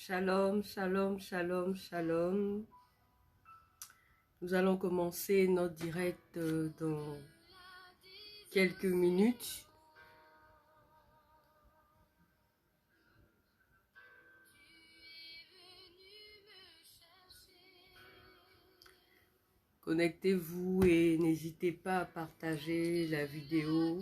Shalom, shalom, shalom, shalom. Nous allons commencer notre direct dans quelques minutes. Connectez-vous et n'hésitez pas à partager la vidéo.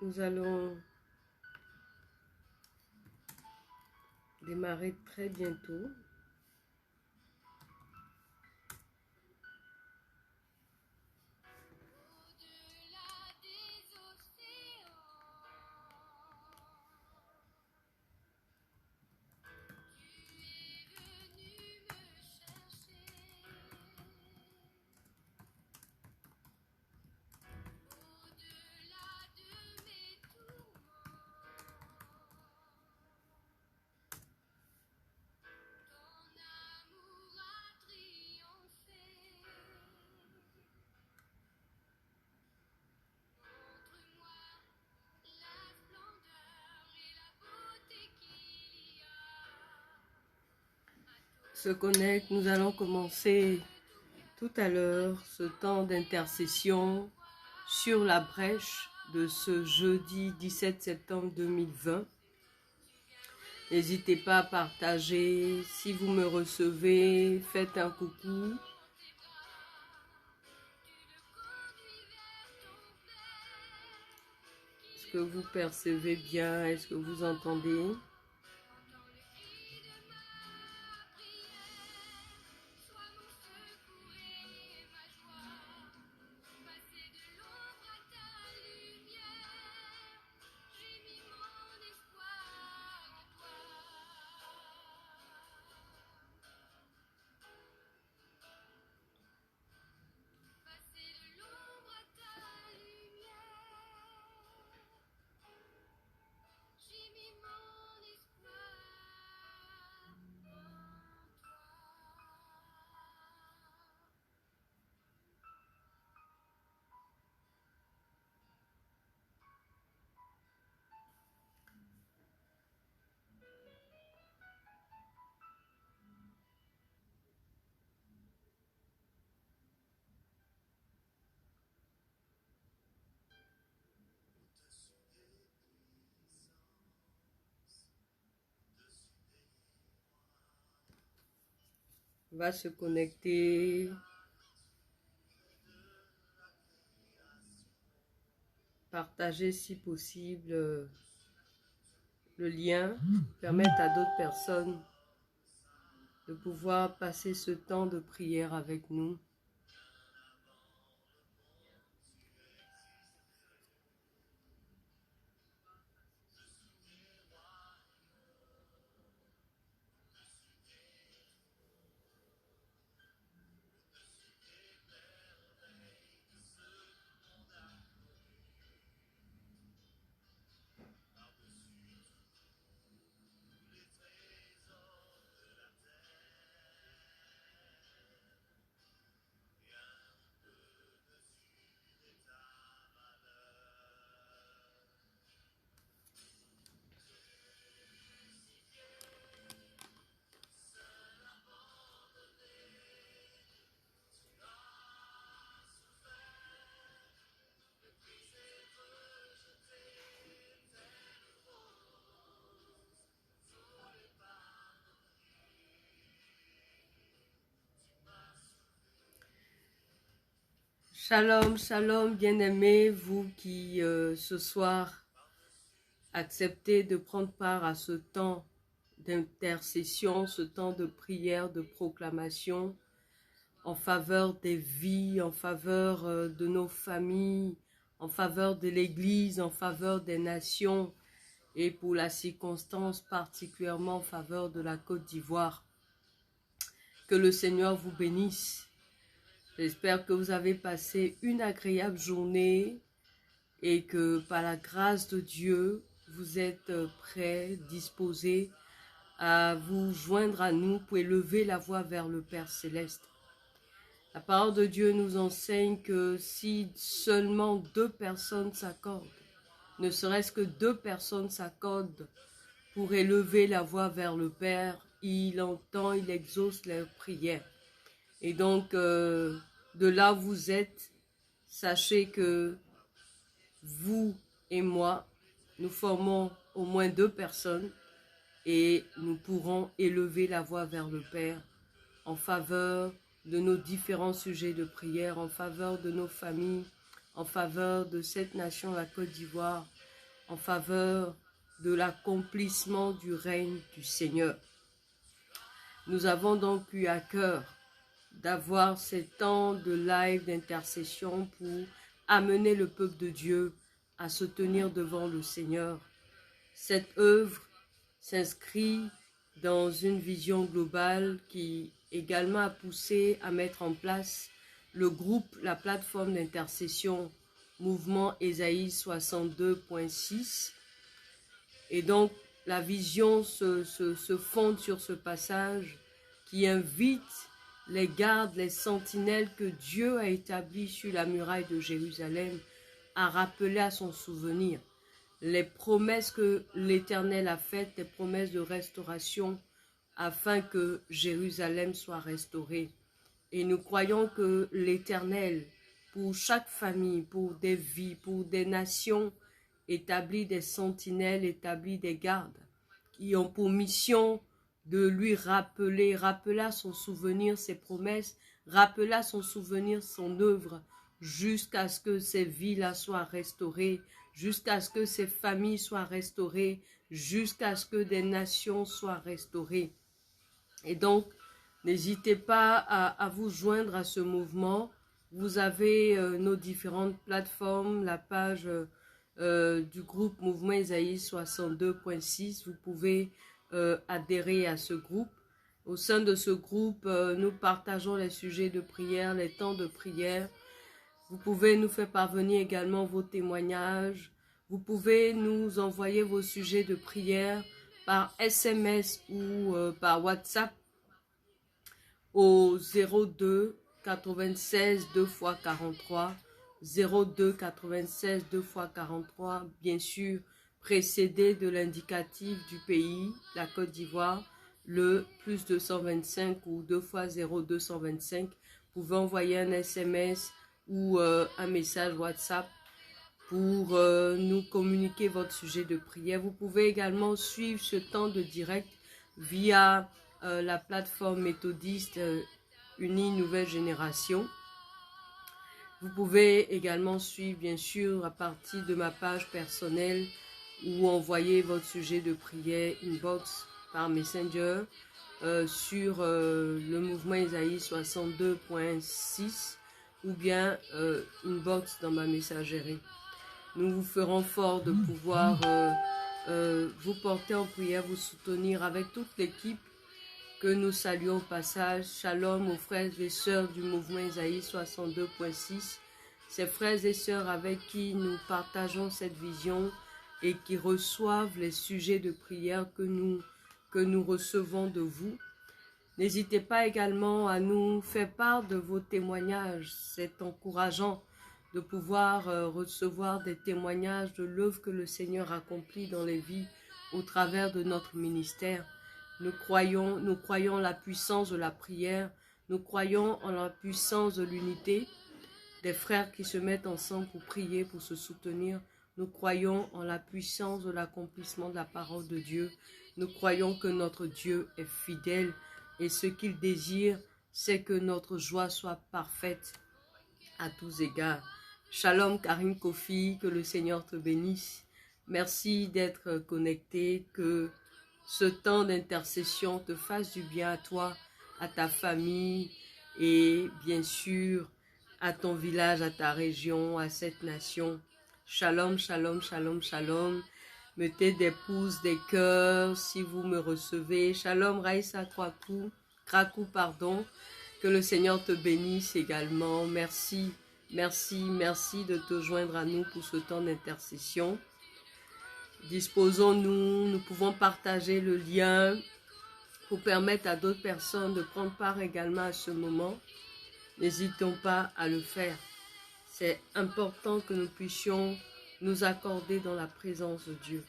Nous allons démarrer très bientôt. Se connecte, nous allons commencer tout à l'heure ce temps d'intercession sur la brèche de ce jeudi 17 septembre 2020. N'hésitez pas à partager. Si vous me recevez, faites un coucou. Est-ce que vous percevez bien? Est-ce que vous entendez? va se connecter. Partager si possible le lien, permettre à d'autres personnes de pouvoir passer ce temps de prière avec nous. Shalom, shalom, bien-aimés, vous qui ce soir acceptez de prendre part à ce temps d'intercession, ce temps de prière, de proclamation en faveur des vies, en faveur de nos familles, en faveur de l'Église, en faveur des nations et pour la circonstance particulièrement en faveur de la Côte d'Ivoire. Que le Seigneur vous bénisse. J'espère que vous avez passé une agréable journée et que par la grâce de Dieu, vous êtes prêts, disposés à vous joindre à nous pour élever la voix vers le Père Céleste. La parole de Dieu nous enseigne que si seulement 2 personnes s'accordent, ne serait-ce que 2 personnes s'accordent pour élever la voix vers le Père, il entend, il exauce leurs prières. Et donc, de là où vous êtes, sachez que vous et moi, nous formons au moins 2 personnes et nous pourrons élever la voix vers le Père en faveur de nos différents sujets de prière, en faveur de nos familles, en faveur de cette nation, la Côte d'Ivoire, en faveur de l'accomplissement du règne du Seigneur. Nous avons donc eu à cœur d'avoir ces temps de live, d'intercession pour amener le peuple de Dieu à se tenir devant le Seigneur. Cette œuvre s'inscrit dans une vision globale qui également a poussé à mettre en place le groupe, la plateforme d'intercession Mouvement Ésaïe 62.6. Et donc, la vision se fonde sur ce passage qui invite les gardes, les sentinelles que Dieu a établis sur la muraille de Jérusalem à rappeler à son souvenir les promesses que l'Éternel a faites, les promesses de restauration afin que Jérusalem soit restaurée. Et nous croyons que l'Éternel, pour chaque famille, pour des vies, pour des nations, établit des sentinelles, établit des gardes qui ont pour mission de lui rappeler à son souvenir ses promesses, rappeler à son souvenir son œuvre, jusqu'à ce que ces vies-là soient restaurées, jusqu'à ce que ces familles soient restaurées, jusqu'à ce que des nations soient restaurées. Et donc, n'hésitez pas à vous joindre à ce mouvement. Vous avez nos différentes plateformes, la page du groupe Mouvement Ésaïe 62.6. Vous pouvez adhérer à ce groupe. Au sein de ce groupe, nous partageons les sujets de prière, les temps de prière. Vous pouvez nous faire parvenir également vos témoignages. Vous pouvez nous envoyer vos sujets de prière par SMS ou par WhatsApp au 02 96 2 x 43, 02 96 2 x 43, bien sûr précédé de l'indicatif du pays, la Côte d'Ivoire, le plus 225 ou 2 x 0225. Vous pouvez envoyer un SMS ou un message WhatsApp pour nous communiquer votre sujet de prière. Vous pouvez également suivre ce temps de direct via la plateforme méthodiste Unie Nouvelle Génération. Vous pouvez également suivre, bien sûr, à partir de ma page personnelle ou envoyer votre sujet de prière inbox par Messenger sur le mouvement Isaïe 62.6 ou bien inbox dans ma messagerie. Nous vous ferons fort de pouvoir vous porter en prière, vous soutenir avec toute l'équipe que nous saluons au passage. Shalom aux frères et sœurs du mouvement Isaïe 62.6, ces frères et sœurs avec qui nous partageons cette vision et qui reçoivent les sujets de prière que nous recevons de vous. N'hésitez pas également à nous faire part de vos témoignages. C'est encourageant de pouvoir recevoir des témoignages de l'œuvre que le Seigneur accomplit dans les vies au travers de notre ministère. Nous croyons la puissance de la prière, nous croyons en la puissance de l'unité, des frères qui se mettent ensemble pour prier, pour se soutenir. Nous croyons en la puissance de l'accomplissement de la parole de Dieu. Nous croyons que notre Dieu est fidèle et ce qu'il désire, c'est que notre joie soit parfaite à tous égards. Shalom Karine Kofi, que le Seigneur te bénisse. Merci d'être connecté, que ce temps d'intercession te fasse du bien à toi, à ta famille et bien sûr à ton village, à ta région, à cette nation. Shalom, shalom, shalom, shalom. Mettez des pouces, des cœurs si vous me recevez. Shalom Raïssa Krakou, pardon. Que le Seigneur te bénisse également. Merci, merci, merci de te joindre à nous pour ce temps d'intercession. Disposons-nous, nous pouvons partager le lien pour permettre à d'autres personnes de prendre part également à ce moment. N'hésitons pas à le faire. C'est important que nous puissions nous accorder dans la présence de Dieu.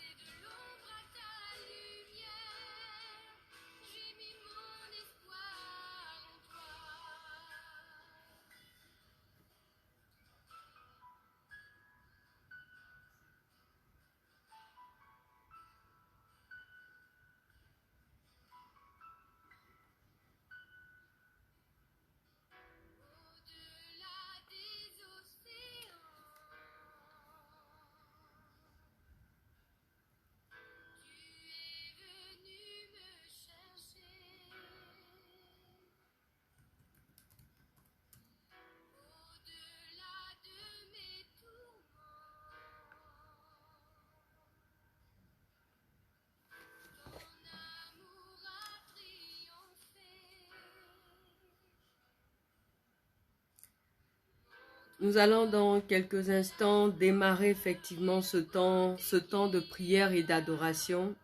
Nous allons dans quelques instants démarrer effectivement ce temps de prière et d'adoration.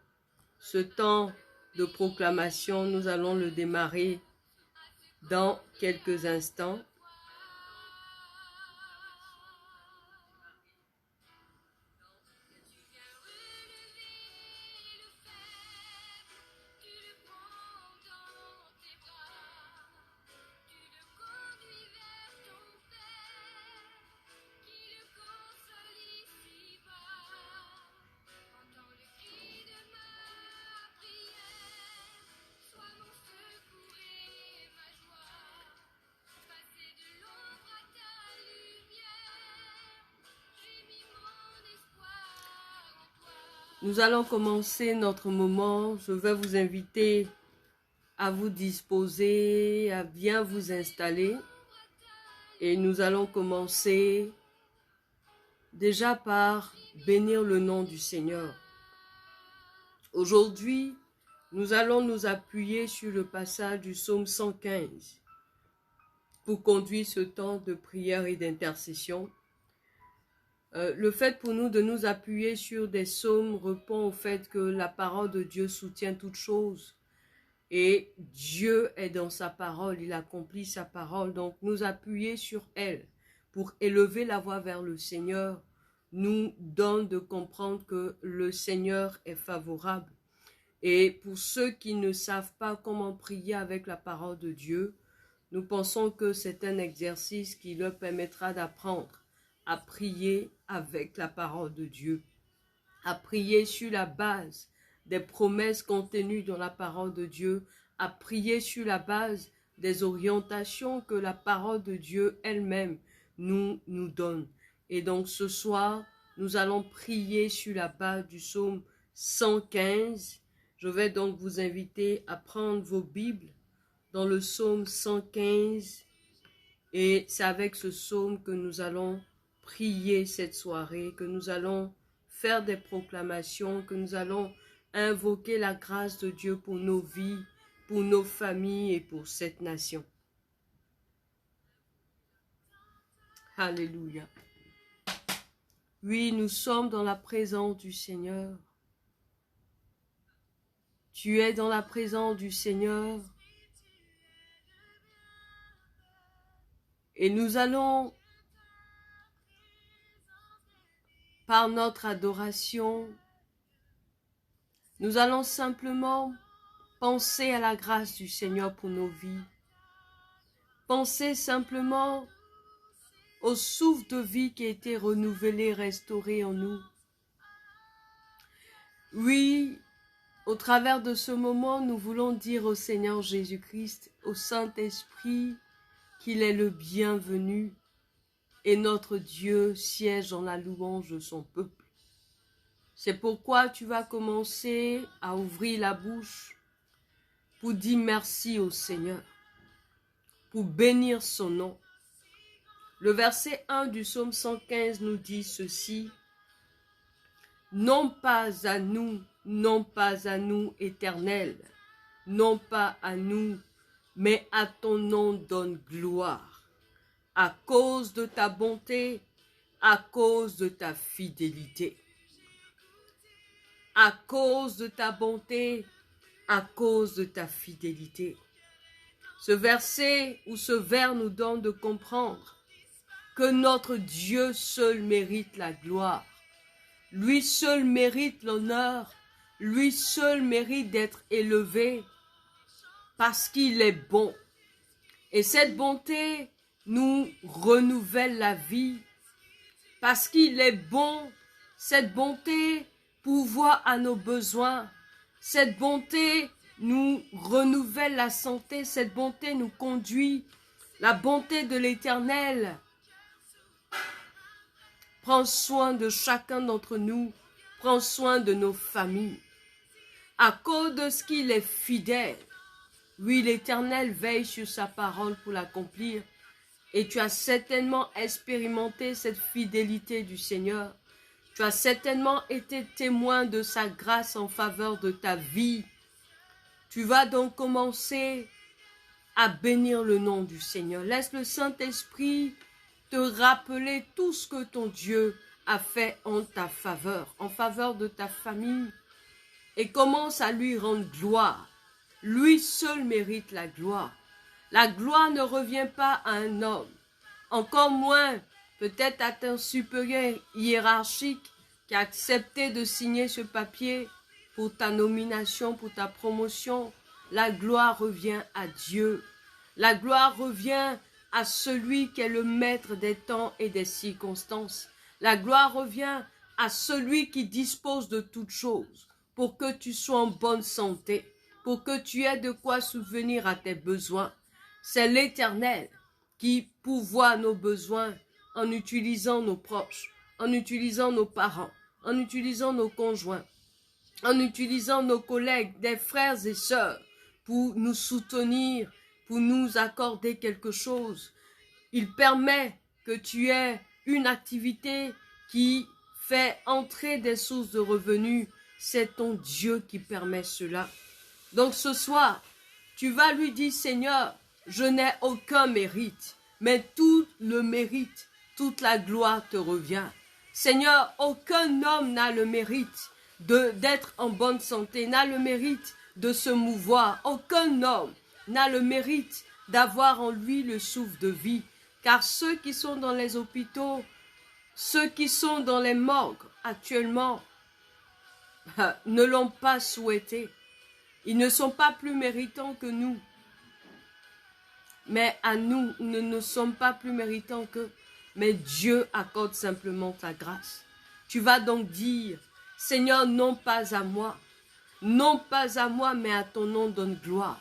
Ce temps de proclamation, nous allons le démarrer dans quelques instants. Nous allons commencer notre moment. Je vais vous inviter à vous disposer, à bien vous installer. Et nous allons commencer déjà par bénir le nom du Seigneur. Aujourd'hui, nous allons nous appuyer sur le passage du psaume 115 pour conduire ce temps de prière et d'intercession. Le fait pour nous de nous appuyer sur des psaumes répond au fait que la parole de Dieu soutient toutes choses et Dieu est dans sa parole, il accomplit sa parole. Donc nous appuyer sur elle pour élever la voix vers le Seigneur nous donne de comprendre que le Seigneur est favorable. Et pour ceux qui ne savent pas comment prier avec la parole de Dieu, nous pensons que c'est un exercice qui leur permettra d'apprendre à prier avec la parole de Dieu, à prier sur la base des promesses contenues dans la parole de Dieu, à prier sur la base des orientations que la parole de Dieu elle-même nous donne. Et donc ce soir, nous allons prier sur la base du psaume 115. Je vais donc vous inviter à prendre vos Bibles dans le psaume 115. Et c'est avec ce psaume que nous allons prier cette soirée, que nous allons faire des proclamations, que nous allons invoquer la grâce de Dieu pour nos vies, pour nos familles et pour cette nation. Alléluia. Oui, nous sommes dans la présence du Seigneur. Tu es dans la présence du Seigneur. Et nous allons, par notre adoration, nous allons simplement penser à la grâce du Seigneur pour nos vies. Penser simplement au souffle de vie qui a été renouvelé, restauré en nous. Oui, au travers de ce moment, nous voulons dire au Seigneur Jésus-Christ, au Saint-Esprit, qu'il est le bienvenu et notre Dieu siège dans la louange de son peuple. C'est pourquoi tu vas commencer à ouvrir la bouche pour dire merci au Seigneur, pour bénir son nom. Le verset 1 du psaume 115 nous dit ceci: « Non pas à nous, Éternel, non pas à nous, mais à ton nom donne gloire, à cause de ta bonté, à cause de ta fidélité. » À cause de ta bonté, à cause de ta fidélité. Ce verset ou ce vers nous donne de comprendre que notre Dieu seul mérite la gloire. Lui seul mérite l'honneur. Lui seul mérite d'être élevé parce qu'il est bon. Et cette bonté nous renouvelle la vie parce qu'il est bon. Cette bonté pourvoit à nos besoins. Cette bonté nous renouvelle la santé. Cette bonté nous conduit. La bonté de l'Éternel prend soin de chacun d'entre nous. Prend soin de nos familles. À cause de ce qu'il est fidèle. Oui, l'Éternel veille sur sa parole pour l'accomplir. Et tu as certainement expérimenté cette fidélité du Seigneur. Tu as certainement été témoin de sa grâce en faveur de ta vie. Tu vas donc commencer à bénir le nom du Seigneur. Laisse le Saint-Esprit te rappeler tout ce que ton Dieu a fait en ta faveur, en faveur de ta famille. Et commence à lui rendre gloire. Lui seul mérite la gloire. La gloire ne revient pas à un homme, encore moins peut-être à ton supérieur hiérarchique qui a accepté de signer ce papier pour ta nomination, pour ta promotion. La gloire revient à Dieu. La gloire revient à celui qui est le maître des temps et des circonstances. La gloire revient à celui qui dispose de toutes choses pour que tu sois en bonne santé, pour que tu aies de quoi subvenir à tes besoins. C'est l'Éternel qui pourvoit nos besoins en utilisant nos proches, en utilisant nos parents, en utilisant nos conjoints, en utilisant nos collègues, des frères et sœurs pour nous soutenir, pour nous accorder quelque chose. Il permet que tu aies une activité qui fait entrer des sources de revenus. C'est ton Dieu qui permet cela. Donc ce soir, tu vas lui dire, Seigneur, je n'ai aucun mérite, mais tout le mérite, toute la gloire te revient. Seigneur, aucun homme n'a le mérite d'être en bonne santé, n'a le mérite de se mouvoir. Aucun homme n'a le mérite d'avoir en lui le souffle de vie. Car ceux qui sont dans les hôpitaux, ceux qui sont dans les morgues actuellement, ne l'ont pas souhaité. Ils ne sont pas plus méritants que nous. Mais à nous, nous ne sommes pas plus méritants qu'eux. Mais Dieu accorde simplement ta grâce. Tu vas donc dire, Seigneur, non pas à moi, mais à ton nom donne gloire.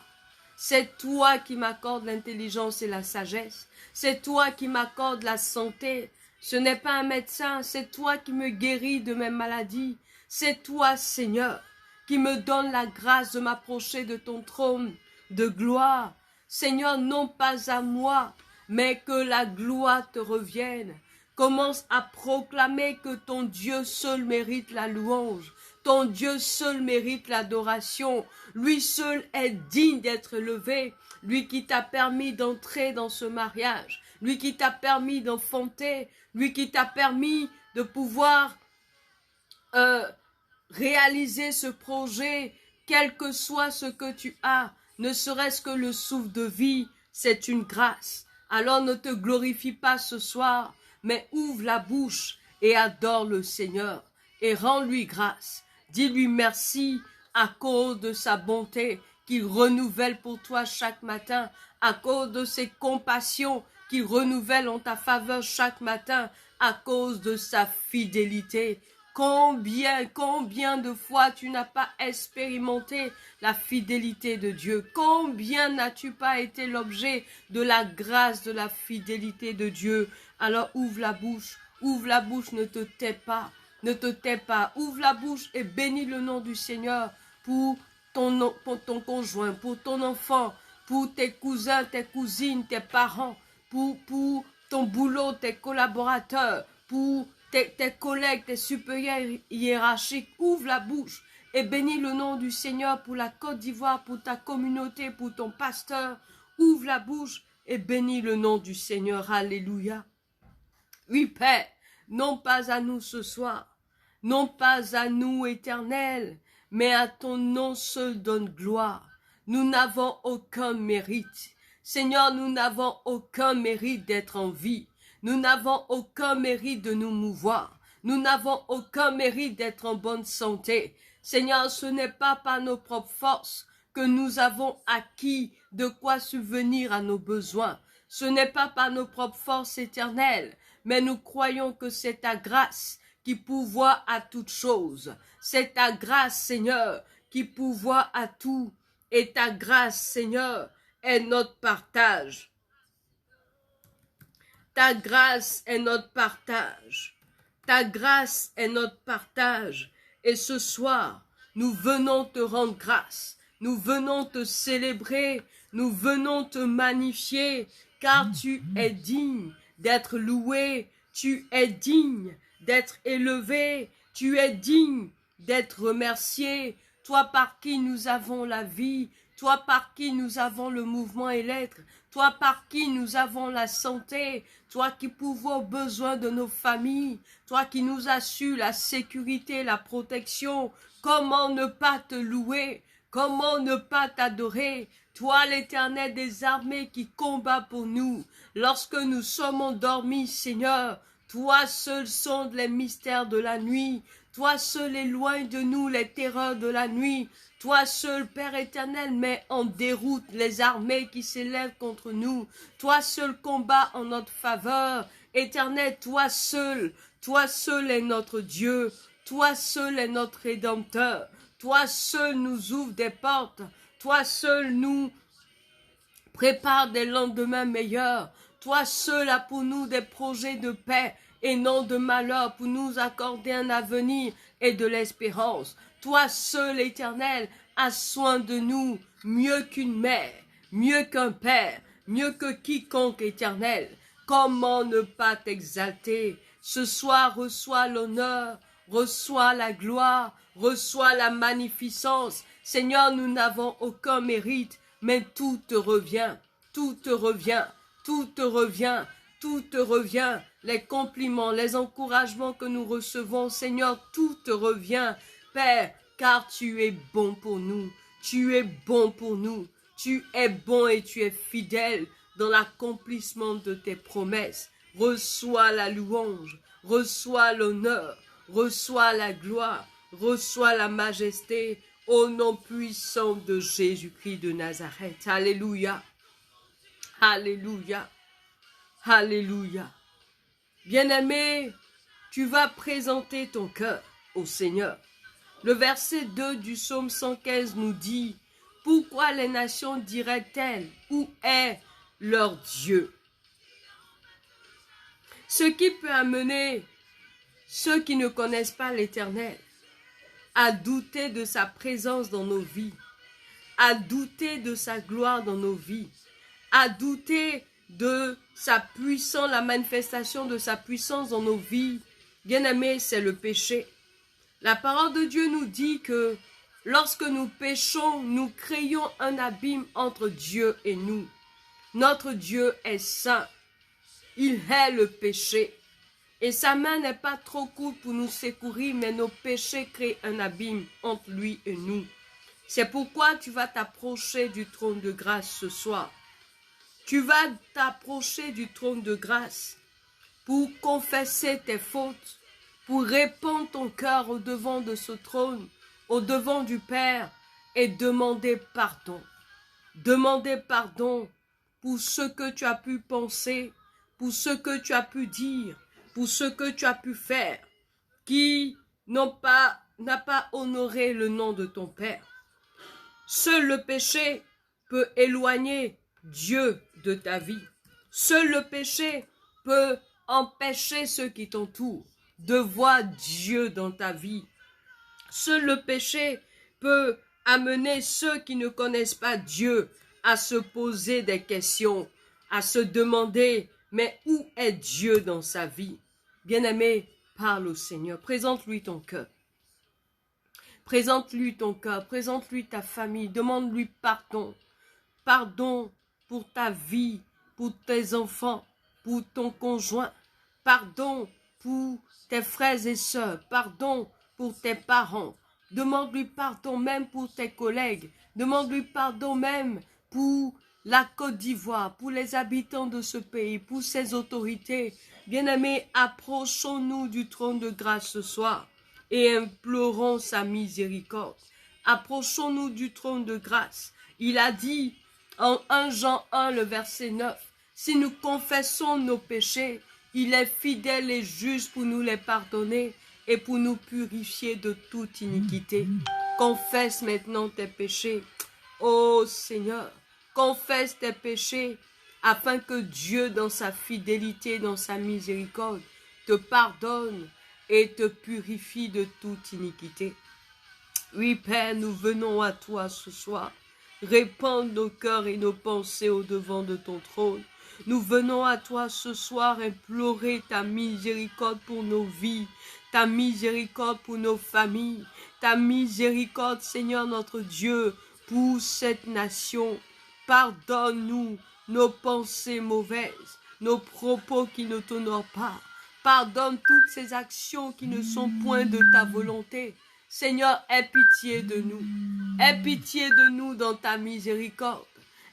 C'est toi qui m'accordes l'intelligence et la sagesse. C'est toi qui m'accordes la santé. Ce n'est pas un médecin, c'est toi qui me guéris de mes maladies. C'est toi, Seigneur, qui me donne la grâce de m'approcher de ton trône de gloire. Seigneur, non pas à moi, mais que la gloire te revienne. Commence à proclamer que ton Dieu seul mérite la louange. Ton Dieu seul mérite l'adoration. Lui seul est digne d'être élevé. Lui qui t'a permis d'entrer dans ce mariage. Lui qui t'a permis d'enfanter. Lui qui t'a permis de pouvoir réaliser ce projet, quel que soit ce que tu as, ne serait-ce que le souffle de vie, c'est une grâce. Alors ne te glorifie pas ce soir, mais ouvre la bouche et adore le Seigneur et rends-lui grâce. Dis-lui merci à cause de sa bonté qu'il renouvelle pour toi chaque matin, à cause de ses compassions qu'il renouvelle en ta faveur chaque matin, à cause de sa fidélité. Combien de fois tu n'as pas expérimenté la fidélité de Dieu? Combien n'as-tu pas été l'objet de la grâce, de la fidélité de Dieu? Alors ouvre la bouche, ne te tais pas, ne te tais pas. Ouvre la bouche et bénis le nom du Seigneur pour ton conjoint, pour ton enfant, pour tes cousins, tes cousines, tes parents, pour ton boulot, tes collaborateurs, pour tes collègues, tes supérieurs hiérarchiques. Ouvre la bouche et bénis le nom du Seigneur pour la Côte d'Ivoire, pour ta communauté, pour ton pasteur. Ouvre la bouche et bénis le nom du Seigneur. Alléluia. Oui, Père, non pas à nous ce soir, non pas à nous, Éternel, mais à ton nom seul donne gloire. Nous n'avons aucun mérite. Seigneur, nous n'avons aucun mérite d'être en vie. Nous n'avons aucun mérite de nous mouvoir. Nous n'avons aucun mérite d'être en bonne santé. Seigneur, ce n'est pas par nos propres forces que nous avons acquis de quoi subvenir à nos besoins. Ce n'est pas par nos propres forces éternelles, mais nous croyons que c'est ta grâce qui pourvoit à toutes choses. C'est ta grâce, Seigneur, qui pourvoit à tout. Et ta grâce, Seigneur, est notre partage. Ta grâce est notre partage. Ta grâce est notre partage. Et ce soir, nous venons te rendre grâce. Nous venons te célébrer. Nous venons te magnifier. Car tu es digne d'être loué. Tu es digne d'être élevé. Tu es digne d'être remercié. Toi par qui nous avons la vie. Toi par qui nous avons le mouvement et l'être. Toi par qui nous avons la santé, toi qui pourvois aux besoins de nos familles, toi qui nous assures la sécurité, la protection, comment ne pas te louer, comment ne pas t'adorer, toi l'Éternel des armées qui combat pour nous, lorsque nous sommes endormis, Seigneur, toi seul sonde les mystères de la nuit, toi seul éloigne de nous les terreurs de la nuit. Toi seul, Père éternel, mets en déroute les armées qui s'élèvent contre nous. Toi seul combat en notre faveur. Éternel, toi seul est notre Dieu. Toi seul est notre Rédempteur. Toi seul nous ouvre des portes. Toi seul nous prépare des lendemains meilleurs. Toi seul as pour nous des projets de paix et non de malheur, pour nous accorder un avenir et de l'espérance. Toi seul, Éternel, as soin de nous, mieux qu'une mère, mieux qu'un père, mieux que quiconque, Éternel. Comment ne pas t'exalter? Ce soir, reçois l'honneur, reçois la gloire, reçois la magnificence. Seigneur, nous n'avons aucun mérite, mais tout te revient, tout te revient, tout te revient, tout te revient. Les compliments, les encouragements que nous recevons, Seigneur, tout te revient, Père, car tu es bon pour nous, tu es bon pour nous, tu es bon et tu es fidèle dans l'accomplissement de tes promesses. Reçois la louange, reçois l'honneur, reçois la gloire, reçois la majesté, au nom puissant de Jésus-Christ de Nazareth. Alléluia, alléluia, alléluia. Bien-aimé, tu vas présenter ton cœur au Seigneur. Le verset 2 du psaume 115 nous dit Pourquoi les nations diraient-elles, où est leur Dieu? Ce qui peut amener ceux qui ne connaissent pas l'Éternel à douter de sa présence dans nos vies, à douter de sa gloire dans nos vies, à douter de sa puissance, la manifestation de sa puissance dans nos vies. Bien-aimés, c'est le péché. La parole de Dieu nous dit que lorsque nous péchons, nous créons un abîme entre Dieu et nous. Notre Dieu est saint. Il hait le péché. Et sa main n'est pas trop courte pour nous secourir, mais nos péchés créent un abîme entre lui et nous. C'est pourquoi tu vas t'approcher du trône de grâce ce soir. Tu vas t'approcher du trône de grâce pour confesser tes fautes, pour répandre ton cœur au devant de ce trône, au devant du Père, et demander pardon. Demander pardon pour ce que tu as pu penser, pour ce que tu as pu dire, pour ce que tu as pu faire, qui n'a pas honoré le nom de ton Père. Seul le péché peut éloigner Dieu de ta vie. Seul le péché peut empêcher ceux qui t'entourent de voir Dieu dans ta vie. Seul le péché peut amener ceux qui ne connaissent pas Dieu à se poser des questions, à se demander, mais où est Dieu dans sa vie? Bien-aimé, parle au Seigneur, présente-lui ton cœur. Présente-lui ton cœur, présente-lui ta famille, demande-lui pardon. Pardon pour ta vie, pour tes enfants, pour ton conjoint. Pardon pour tes frères et sœurs. Pardon pour tes parents. Demande-lui pardon même pour tes collègues. Demande-lui pardon même pour la Côte d'Ivoire, pour les habitants de ce pays, pour ses autorités. Bien-aimés, approchons-nous du trône de grâce ce soir et implorons sa miséricorde. Approchons-nous du trône de grâce. Il a dit en 1 Jean 1, le verset 9, « Si nous confessons nos péchés, il est fidèle et juste pour nous les pardonner et pour nous purifier de toute iniquité. » Confesse maintenant tes péchés. Ô Seigneur, confesse tes péchés afin que Dieu, dans sa fidélité, dans sa miséricorde, te pardonne et te purifie de toute iniquité. Oui, Père, nous venons à toi ce soir. Répand nos cœurs et nos pensées au devant de ton trône. Nous venons à toi ce soir implorer ta miséricorde pour nos vies, ta miséricorde pour nos familles, ta miséricorde, Seigneur notre Dieu, pour cette nation. Pardonne-nous nos pensées mauvaises, nos propos qui ne t'honorent pas. Pardonne toutes ces actions qui ne sont point de ta volonté. Seigneur, aie pitié de nous. Aie pitié de nous dans ta miséricorde.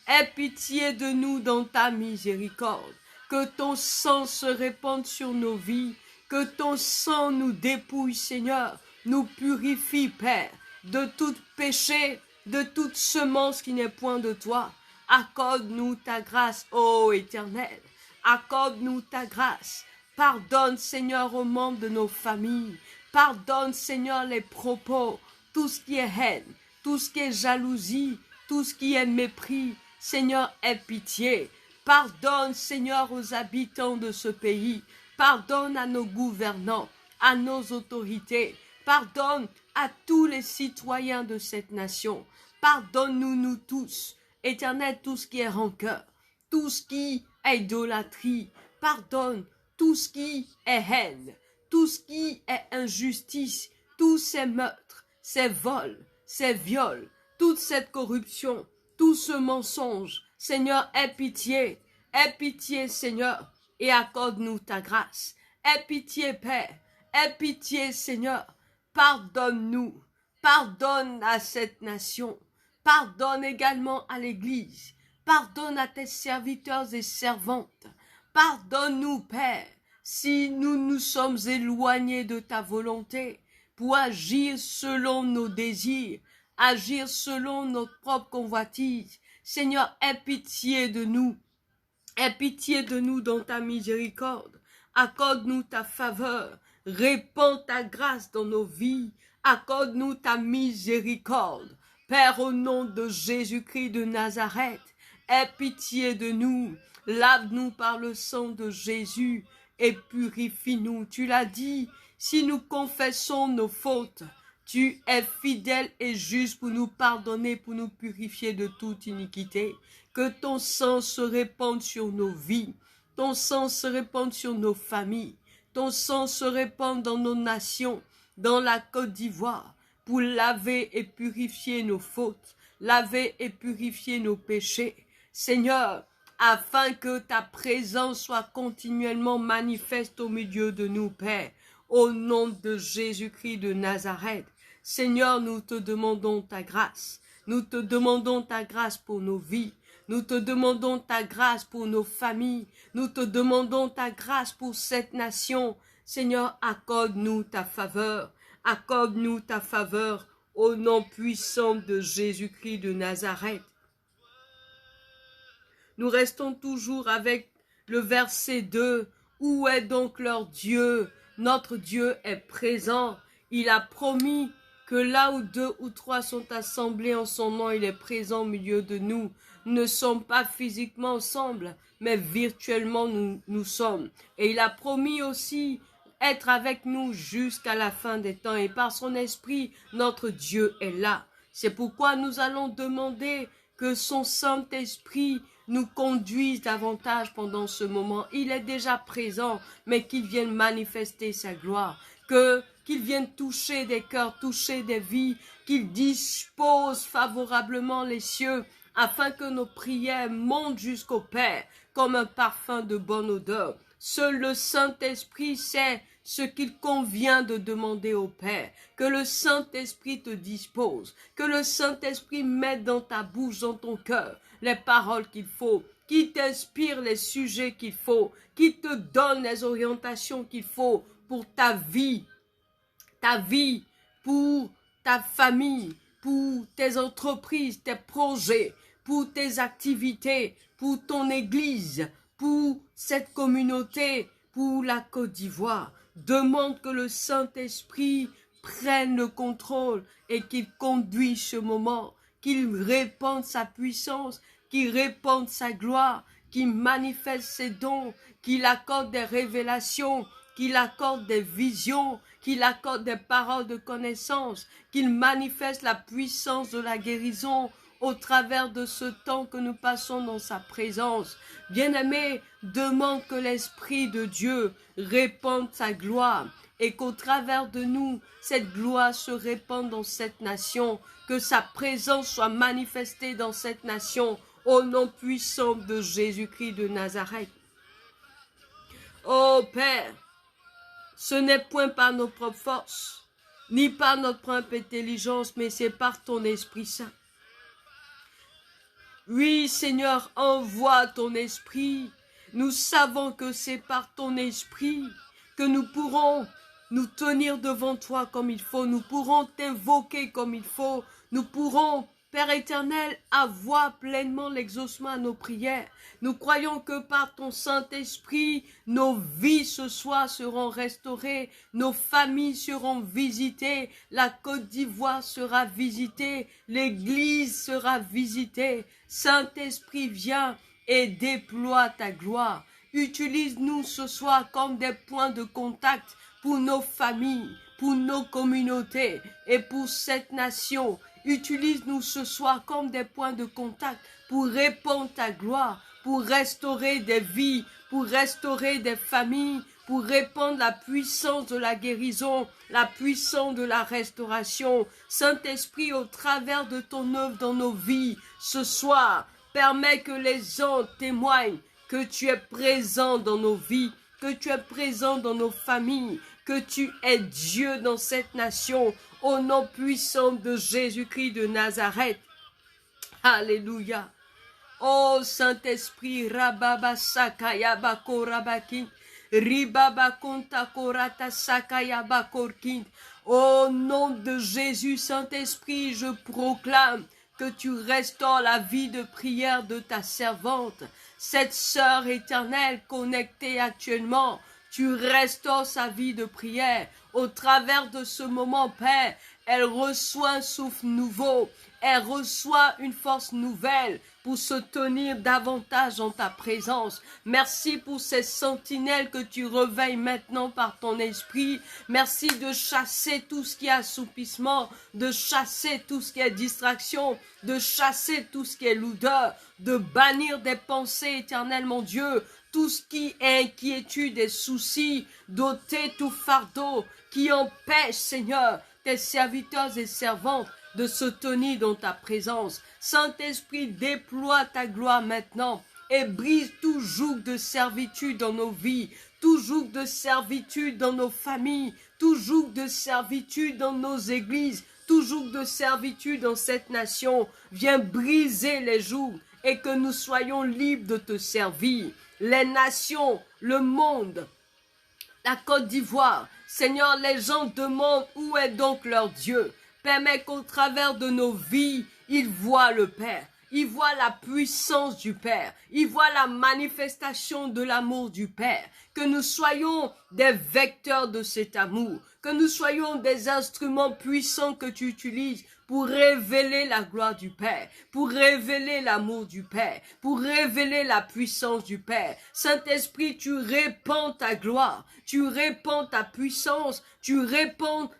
Aie pitié de nous dans ta miséricorde. Que ton sang se répande sur nos vies. Que ton sang nous dépouille, Seigneur. Nous purifie, Père, de tout péché, de toute semence qui n'est point de toi. Accorde-nous ta grâce, ô Éternel. Accorde-nous ta grâce. Pardonne, Seigneur, aux membres de nos familles. Pardonne, Seigneur, les propos, tout ce qui est haine, tout ce qui est jalousie, tout ce qui est mépris. Seigneur, aie pitié. Pardonne, Seigneur, aux habitants de ce pays. Pardonne à nos gouvernants, à nos autorités. Pardonne à tous les citoyens de cette nation. Pardonne-nous, nous tous. Éternel, tout ce qui est rancœur, tout ce qui est idolâtrie. Pardonne tout ce qui est haine. Tout ce qui est injustice, tous ces meurtres, ces vols, ces viols, toute cette corruption, tout ce mensonge, Seigneur, aie pitié, Seigneur, et accorde-nous ta grâce. Aie pitié, Père, aie pitié, Seigneur, pardonne-nous, pardonne à cette nation, pardonne également à l'Église, pardonne à tes serviteurs et servantes, pardonne-nous, Père, si nous nous sommes éloignés de ta volonté pour agir selon nos désirs, agir selon notre propre convoitise. Seigneur, aie pitié de nous. Aie pitié de nous dans ta miséricorde. Accorde-nous ta faveur. Répands ta grâce dans nos vies. Accorde-nous ta miséricorde. Père, au nom de Jésus-Christ de Nazareth, aie pitié de nous, lave-nous par le sang de Jésus et purifie-nous. Tu l'as dit, si nous confessons nos fautes, tu es fidèle et juste pour nous pardonner, pour nous purifier de toute iniquité. Que ton sang se répande sur nos vies, ton sang se répande sur nos familles, ton sang se répande dans nos nations, dans la Côte d'Ivoire, pour laver et purifier nos fautes, laver et purifier nos péchés. Seigneur, afin que ta présence soit continuellement manifeste au milieu de nous, Père, au nom de Jésus-Christ de Nazareth. Seigneur, nous te demandons ta grâce. Nous te demandons ta grâce pour nos vies. Nous te demandons ta grâce pour nos familles. Nous te demandons ta grâce pour cette nation. Seigneur, accorde-nous ta faveur. Accorde-nous ta faveur au nom puissant de Jésus-Christ de Nazareth. Nous restons toujours avec le verset 2. Où est donc leur Dieu? Notre Dieu est présent. Il a promis que là où 2 ou 3 sont assemblés en son nom, il est présent au milieu de nous. Nous ne sommes pas physiquement ensemble, mais virtuellement nous sommes. Et il a promis aussi être avec nous jusqu'à la fin des temps. Et par son esprit, notre Dieu est là. C'est pourquoi nous allons demander que son Saint-Esprit nous conduise davantage pendant ce moment. Il est déjà présent, mais qu'il vienne manifester sa gloire. Qu'il vienne toucher des cœurs, toucher des vies, qu'il dispose favorablement les cieux, afin que nos prières montent jusqu'au Père, comme un parfum de bonne odeur. Seul le Saint-Esprit sait ce qu'il convient de demander au Père. Que le Saint-Esprit te dispose, que le Saint-Esprit mette dans ta bouche, dans ton cœur, les paroles qu'il faut, qui t'inspire les sujets qu'il faut, qui te donne les orientations qu'il faut pour ta vie, pour ta famille, pour tes entreprises, tes projets, pour tes activités, pour ton église, pour cette communauté, pour la Côte d'Ivoire. Demande que le Saint-Esprit prenne le contrôle et qu'il conduise ce moment, qu'il répande sa puissance, qu'il répande sa gloire, qu'il manifeste ses dons, qu'il accorde des révélations, qu'il accorde des visions, qu'il accorde des paroles de connaissance, qu'il manifeste la puissance de la guérison au travers de ce temps que nous passons dans sa présence. Bien-aimé, demande que l'Esprit de Dieu répande sa gloire et qu'au travers de nous, cette gloire se répande dans cette nation, que sa présence soit manifestée dans cette nation au nom puissant de Jésus-Christ de Nazareth. Ô Père, ce n'est point par nos propres forces, ni par notre propre intelligence, mais c'est par ton Esprit Saint. Oui, Seigneur, envoie ton Esprit. Nous savons que c'est par ton Esprit que nous pourrons nous tenir devant toi comme il faut. Nous pourrons t'invoquer comme il faut. Nous pourrons, Père éternel, avoir pleinement l'exaucement à nos prières. Nous croyons que par ton Saint-Esprit, nos vies ce soir seront restaurées, nos familles seront visitées, la Côte d'Ivoire sera visitée, l'Église sera visitée. Saint-Esprit, viens et déploie ta gloire. Utilise-nous ce soir comme des points de contact pour nos familles, pour nos communautés et pour cette nation. Utilise-nous ce soir comme des points de contact pour répandre ta gloire, pour restaurer des vies, pour restaurer des familles, pour répandre la puissance de la guérison, la puissance de la restauration. Saint-Esprit, au travers de ton œuvre dans nos vies, ce soir, permets que les gens témoignent que tu es présent dans nos vies, que tu es présent dans nos familles, que tu es Dieu dans cette nation, au nom puissant de Jésus-Christ de Nazareth. Alléluia. Oh Saint-Esprit, Rababa Sakaya Bakorabakin, Ribaba Konta Korata Sakaya Bakorkin. Au nom de Jésus, Saint-Esprit, je proclame que tu restaures la vie de prière de ta servante, cette sœur éternelle connectée actuellement. Tu restaures sa vie de prière. Au travers de ce moment, Père, elle reçoit un souffle nouveau. elle reçoit une force nouvelle pour se tenir davantage dans ta présence. Merci pour ces sentinelles que tu réveilles maintenant par ton esprit. Merci de chasser tout ce qui est assoupissement, de chasser tout ce qui est distraction, de chasser tout ce qui est lourdeur, de bannir des pensées éternelles, mon Dieu, tout ce qui est inquiétude et soucis, d'ôter tout fardeau qui empêche, Seigneur, tes serviteurs et servantes de se tenir dans ta présence. Saint-Esprit, déploie ta gloire maintenant et brise tout joug de servitude dans nos vies, tout joug de servitude dans nos familles, tout joug de servitude dans nos églises, tout joug de servitude dans cette nation. Viens briser les jougs et que nous soyons libres de te servir. Les nations, le monde, la Côte d'Ivoire, Seigneur, les gens demandent où est donc leur Dieu. Permets qu'au travers de nos vies, ils voient le Père. Ils voient la puissance du Père. Ils voient la manifestation de l'amour du Père. Que nous soyons des vecteurs de cet amour. Que nous soyons des instruments puissants que tu utilises pour révéler la gloire du Père, pour révéler l'amour du Père, pour révéler la puissance du Père. Saint-Esprit, tu répands ta gloire, tu répands ta puissance, tu répands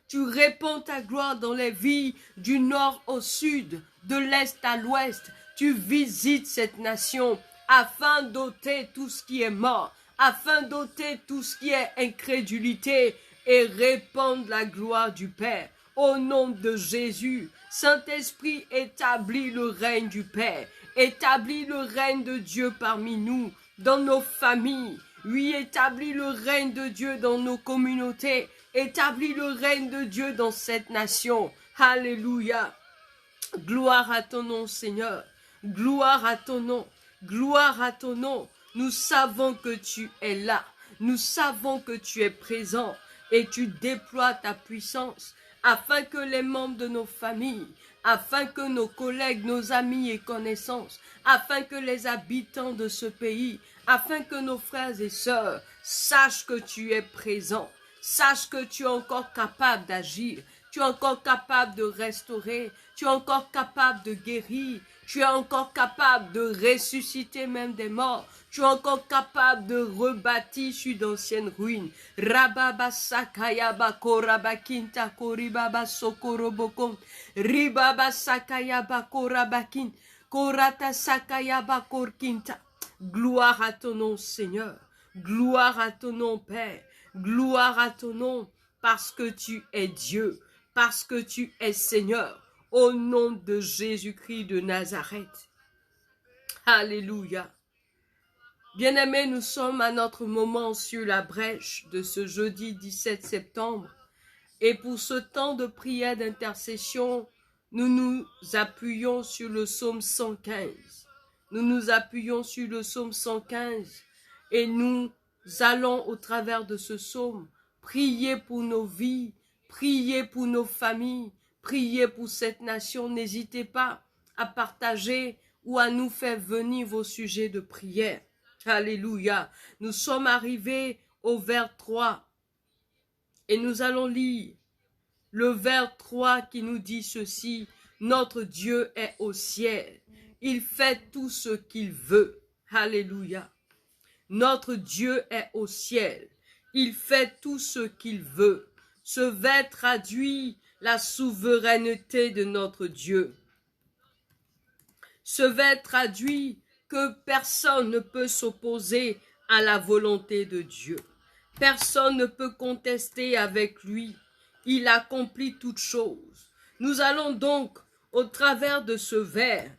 ta gloire dans les vies du nord au sud, de l'est à l'ouest. Tu visites cette nation afin d'ôter tout ce qui est mort, afin d'ôter tout ce qui est incrédulité et répandre la gloire du Père. Au nom de Jésus, Saint-Esprit, établis le règne du Père, établis le règne de Dieu parmi nous, dans nos familles. Oui, établis le règne de Dieu dans nos communautés, établis le règne de Dieu dans cette nation. Alléluia. Gloire à ton nom, Seigneur. Gloire à ton nom. Gloire à ton nom. Nous savons que tu es là. Nous savons que tu es présent et tu déploies ta puissance afin que les membres de nos familles, afin que nos collègues, nos amis et connaissances, afin que les habitants de ce pays, afin que nos frères et sœurs sachent que tu es présent, sachent que tu es encore capable d'agir, tu es encore capable de restaurer, tu es encore capable de guérir, tu es encore capable de ressusciter même des morts. Tu es encore capable de rebâtir sur d'anciennes ruines. Rababa sakayaba korabakinta koribaba sokorobokon. Ribaba sakayaba korabakin. Korata sakayaba korkinta. Gloire à ton nom, Seigneur. Gloire à ton nom, Père. Gloire à ton nom, parce que tu es Dieu, parce que tu es Seigneur. Au nom de Jésus-Christ de Nazareth. Alléluia. Bien-aimés, nous sommes à notre moment sur la brèche de ce jeudi 17 septembre. Et pour ce temps de prière d'intercession, nous nous appuyons sur le psaume 115. Nous nous appuyons sur le psaume 115 et nous allons au travers de ce psaume prier pour nos vies, prier pour nos familles, priez pour cette nation. N'hésitez pas à partager ou à nous faire venir vos sujets de prière. Alléluia. Nous sommes arrivés au vers 3 et nous allons lire le vers 3 qui nous dit ceci. Notre Dieu est au ciel. Il fait tout ce qu'il veut. Alléluia. Notre Dieu est au ciel. Il fait tout ce qu'il veut. Ce vers traduit la souveraineté de notre Dieu. Ce vers traduit que personne ne peut s'opposer à la volonté de Dieu. Personne ne peut contester avec lui. Il accomplit toutes choses. Nous allons donc, au travers de ce vers,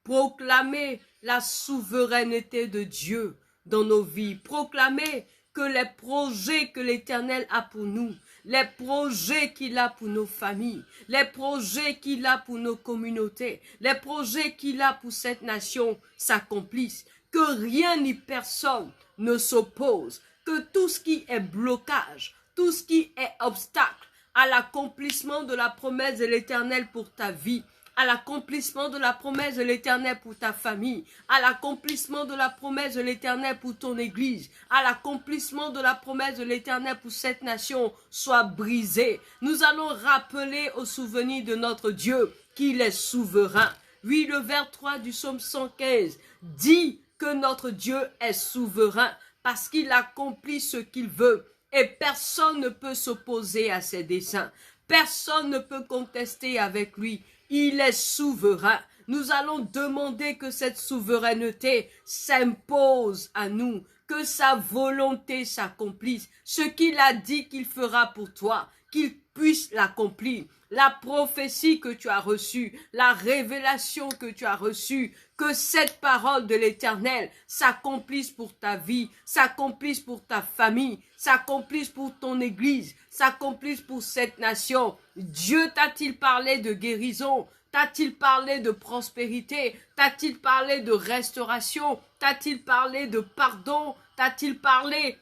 proclamer la souveraineté de Dieu dans nos vies. Proclamer que les projets que l'Éternel a pour nous, les projets qu'il a pour nos familles, les projets qu'il a pour nos communautés, les projets qu'il a pour cette nation s'accomplissent. Que rien ni personne ne s'oppose. Que tout ce qui est blocage, tout ce qui est obstacle à l'accomplissement de la promesse de l'Éternel pour ta vie, à l'accomplissement de la promesse de l'Éternel pour ta famille, à l'accomplissement de la promesse de l'Éternel pour ton église, à l'accomplissement de la promesse de l'Éternel pour cette nation, soit brisé. Nous allons rappeler au souvenir de notre Dieu qu'il est souverain. Oui, le vers 3 du psaume 115 dit que notre Dieu est souverain parce qu'il accomplit ce qu'il veut et personne ne peut s'opposer à ses desseins. Personne ne peut contester avec lui. Il est souverain. Nous allons demander que cette souveraineté s'impose à nous, que sa volonté s'accomplisse. Ce qu'il a dit qu'il fera pour toi, qu'il puisse l'accomplir. La prophétie que tu as reçue, la révélation que tu as reçue, que cette parole de l'Éternel s'accomplisse pour ta vie, s'accomplisse pour ta famille, s'accomplisse pour ton église, s'accomplisse pour cette nation. Dieu t'a-t-il parlé de guérison? T'a-t-il parlé de prospérité? T'a-t-il parlé de restauration? T'a-t-il parlé de pardon? T'a-t-il parlé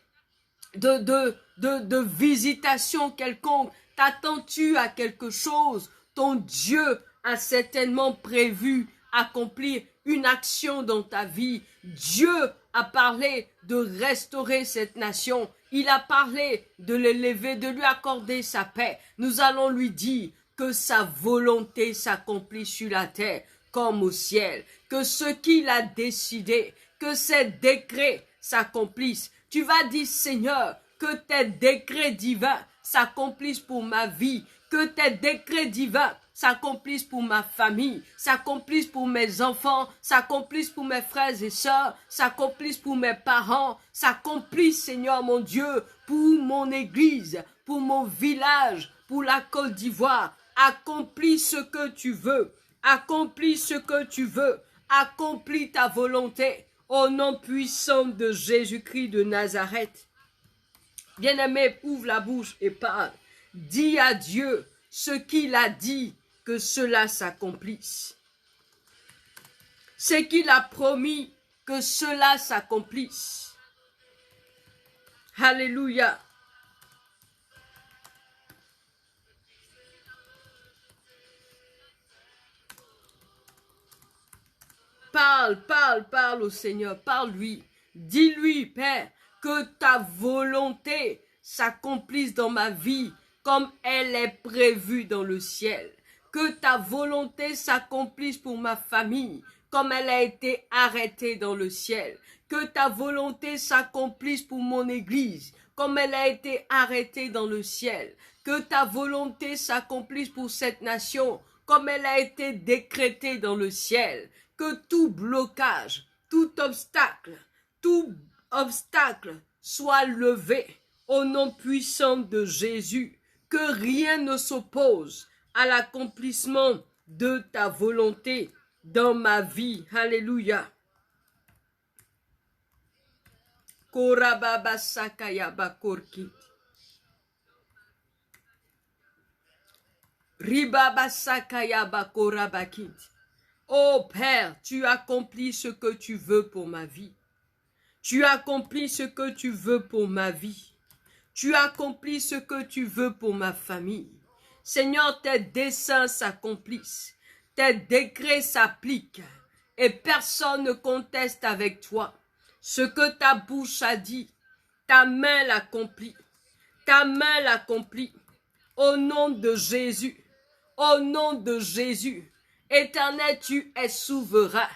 de visitation quelconque? T'attends-tu à quelque chose? Ton Dieu a certainement prévu accomplir une action dans ta vie. Dieu a parlé de restaurer cette nation. Il a parlé de l'élever, de lui accorder sa paix. Nous allons lui dire que sa volonté s'accomplit sur la terre comme au ciel. Que ce qu'il a décidé, que ses décrets s'accomplissent. Tu vas dire, Seigneur, que tes décrets divins s'accomplissent pour ma vie, que tes décrets divins s'accomplissent pour ma famille, s'accomplissent pour mes enfants, s'accomplissent pour mes frères et sœurs, s'accomplissent pour mes parents, s'accomplissent, Seigneur mon Dieu, pour mon église, pour mon village, pour la Côte d'Ivoire. Accomplis ce que tu veux, accomplis ce que tu veux, accomplis ta volonté, au nom puissant de Jésus-Christ de Nazareth. Bien-aimé, ouvre la bouche et parle. Dis à Dieu ce qu'il a dit, que cela s'accomplisse. Ce qu'il a promis, que cela s'accomplisse. Alléluia. Parle au Seigneur, parle-lui. Dis-lui, Père, que ta volonté s'accomplisse dans ma vie comme elle est prévue dans le ciel. Que ta volonté s'accomplisse pour ma famille comme elle a été arrêtée dans le ciel. Que ta volonté s'accomplisse pour mon église comme elle a été arrêtée dans le ciel. Que ta volonté s'accomplisse pour cette nation comme elle a été décrétée dans le ciel. Que tout blocage, tout obstacle soit levé au nom puissant de Jésus. Que rien ne s'oppose à l'accomplissement de ta volonté dans ma vie. Alléluia. Korababa sakayaba korkit. Ribaba sakayaba korabakit. Oh Père, tu accomplis ce que tu veux pour ma vie. Tu accomplis ce que tu veux pour ma vie. Tu accomplis ce que tu veux pour ma famille. Seigneur, tes desseins s'accomplissent. Tes décrets s'appliquent. Et personne ne conteste avec toi. Ce que ta bouche a dit, ta main l'accomplit. Ta main l'accomplit. Au nom de Jésus. Au nom de Jésus. Éternel, tu es souverain.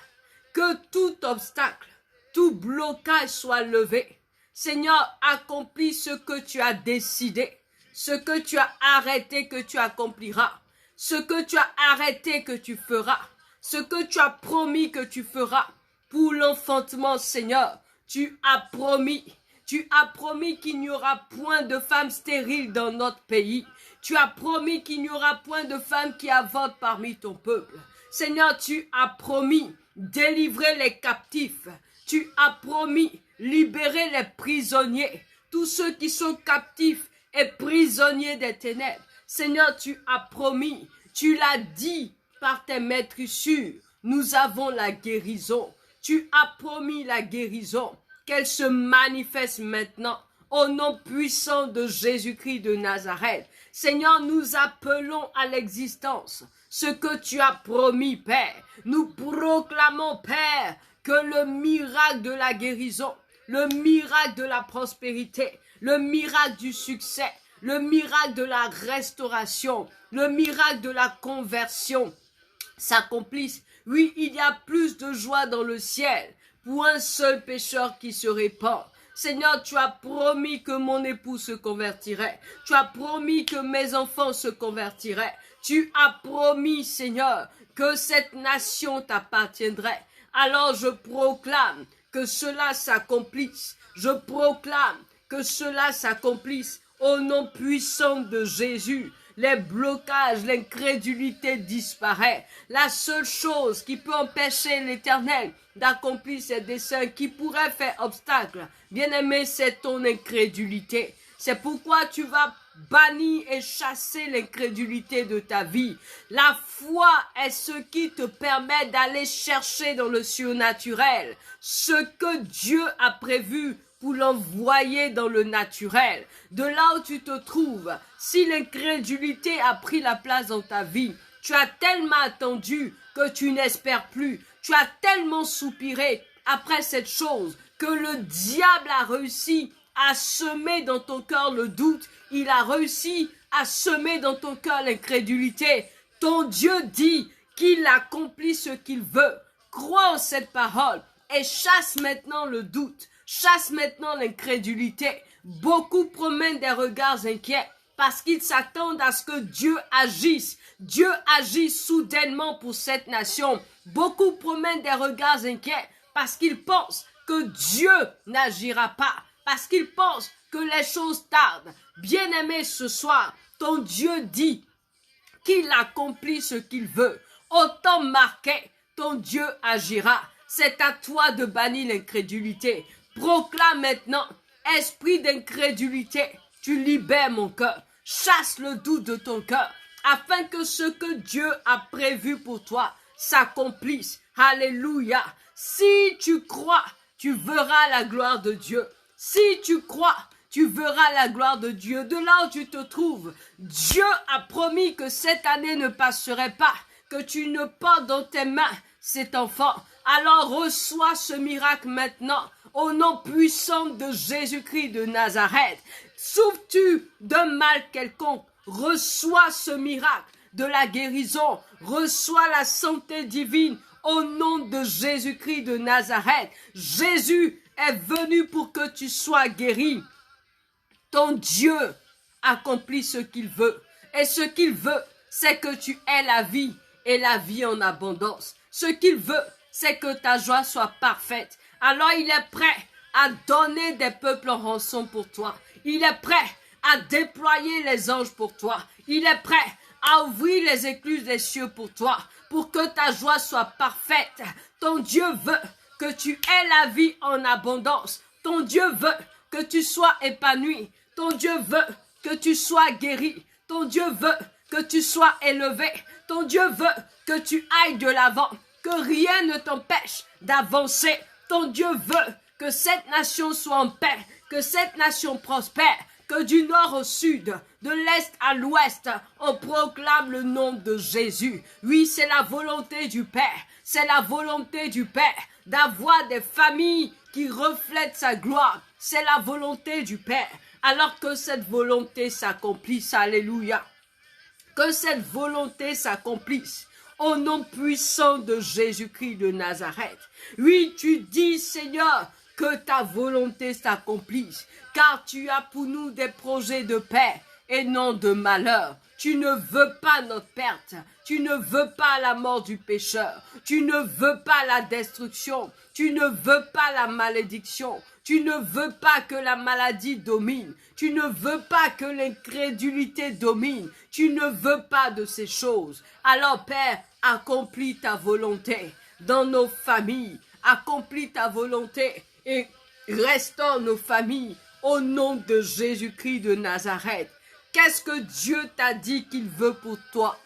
Que tout obstacle, tout blocage soit levé. Seigneur, accomplis ce que tu as décidé, ce que tu as arrêté que tu accompliras, ce que tu as arrêté que tu feras, ce que tu as promis que tu feras. Pour l'enfantement, Seigneur, tu as promis qu'il n'y aura point de femmes stériles dans notre pays. Tu as promis qu'il n'y aura point de femmes qui avortent parmi ton peuple. Seigneur, tu as promis délivrer les captifs. Tu as promis libérer les prisonniers, tous ceux qui sont captifs et prisonniers des ténèbres. Seigneur, tu as promis, tu l'as dit par tes maîtrissures, nous avons la guérison. Tu as promis la guérison, qu'elle se manifeste maintenant au nom puissant de Jésus-Christ de Nazareth. Seigneur, nous appelons à l'existence ce que tu as promis, Père. Nous proclamons, Père, que le miracle de la guérison, le miracle de la prospérité, le miracle du succès, le miracle de la restauration, le miracle de la conversion s'accomplisse. Oui, il y a plus de joie dans le ciel pour un seul pécheur qui se répand. Seigneur, tu as promis que mon époux se convertirait. Tu as promis que mes enfants se convertiraient. Tu as promis, Seigneur, que cette nation t'appartiendrait. Alors je proclame que cela s'accomplisse. Je proclame que cela s'accomplisse au nom puissant de Jésus. Les blocages, l'incrédulité disparaît. La seule chose qui peut empêcher l'Éternel d'accomplir ses desseins, qui pourrait faire obstacle, bien-aimé, c'est ton incrédulité. C'est pourquoi tu vas bannir et chasser l'incrédulité de ta vie. La foi est ce qui te permet d'aller chercher dans le surnaturel ce que Dieu a prévu pour l'envoyer dans le naturel. De là où tu te trouves, si l'incrédulité a pris la place dans ta vie, tu as tellement attendu que tu n'espères plus. Tu as tellement soupiré après cette chose que le diable a réussi à semer dans ton cœur le doute. Il a réussi à semer dans ton cœur l'incrédulité. Ton Dieu dit qu'il accomplit ce qu'il veut. Crois en cette parole et chasse maintenant le doute. Chasse maintenant l'incrédulité. Beaucoup promènent des regards inquiets parce qu'ils s'attendent à ce que Dieu agisse. Dieu agit soudainement pour cette nation. Beaucoup promènent des regards inquiets parce qu'ils pensent que Dieu n'agira pas, parce qu'ils pensent que les choses tardent. Bien-aimé, ce soir, ton Dieu dit qu'il accomplit ce qu'il veut. Au temps marqué, ton Dieu agira. C'est à toi de bannir l'incrédulité. Proclame maintenant, esprit d'incrédulité, tu libères mon cœur. Chasse le doute de ton cœur, afin que ce que Dieu a prévu pour toi s'accomplisse. Alléluia. Si tu crois, tu verras la gloire de Dieu. Si tu crois, tu verras la gloire de Dieu. De là où tu te trouves, Dieu a promis que cette année ne passerait pas, que tu ne portes dans tes mains cet enfant. Alors reçois ce miracle maintenant, au nom puissant de Jésus-Christ de Nazareth. Souffres-tu d'un mal quelconque, reçois ce miracle de la guérison, reçois la santé divine au nom de Jésus-Christ de Nazareth. Jésus est venu pour que tu sois guéri. Ton Dieu accomplit ce qu'il veut. Et ce qu'il veut, c'est que tu aies la vie et la vie en abondance. Ce qu'il veut, c'est que ta joie soit parfaite. Alors il est prêt à donner des peuples en rançon pour toi. Il est prêt à déployer les anges pour toi. Il est prêt à ouvrir les écluses des cieux pour toi, pour que ta joie soit parfaite. Ton Dieu veut que tu aies la vie en abondance. Ton Dieu veut que tu sois épanoui. Ton Dieu veut que tu sois guéri. Ton Dieu veut que tu sois élevé. Ton Dieu veut que tu ailles de l'avant, que rien ne t'empêche d'avancer. Ton Dieu veut que cette nation soit en paix, que cette nation prospère, que du nord au sud, de l'est à l'ouest, on proclame le nom de Jésus. Oui, c'est la volonté du Père, c'est la volonté du Père d'avoir des familles qui reflètent sa gloire. C'est la volonté du Père. Alors que cette volonté s'accomplisse, alléluia. Que cette volonté s'accomplisse au nom puissant de Jésus-Christ de Nazareth. Oui, tu dis, Seigneur, que ta volonté s'accomplisse, car tu as pour nous des projets de paix et non de malheur. Tu ne veux pas notre perte, tu ne veux pas la mort du pécheur, tu ne veux pas la destruction, tu ne veux pas la malédiction, tu ne veux pas que la maladie domine, tu ne veux pas que l'incrédulité domine, tu ne veux pas de ces choses. Alors Père, accomplis ta volonté dans nos familles, accomplis ta volonté et restaure nos familles au nom de Jésus-Christ de Nazareth. Qu'est-ce que Dieu t'a dit qu'il veut pour toi?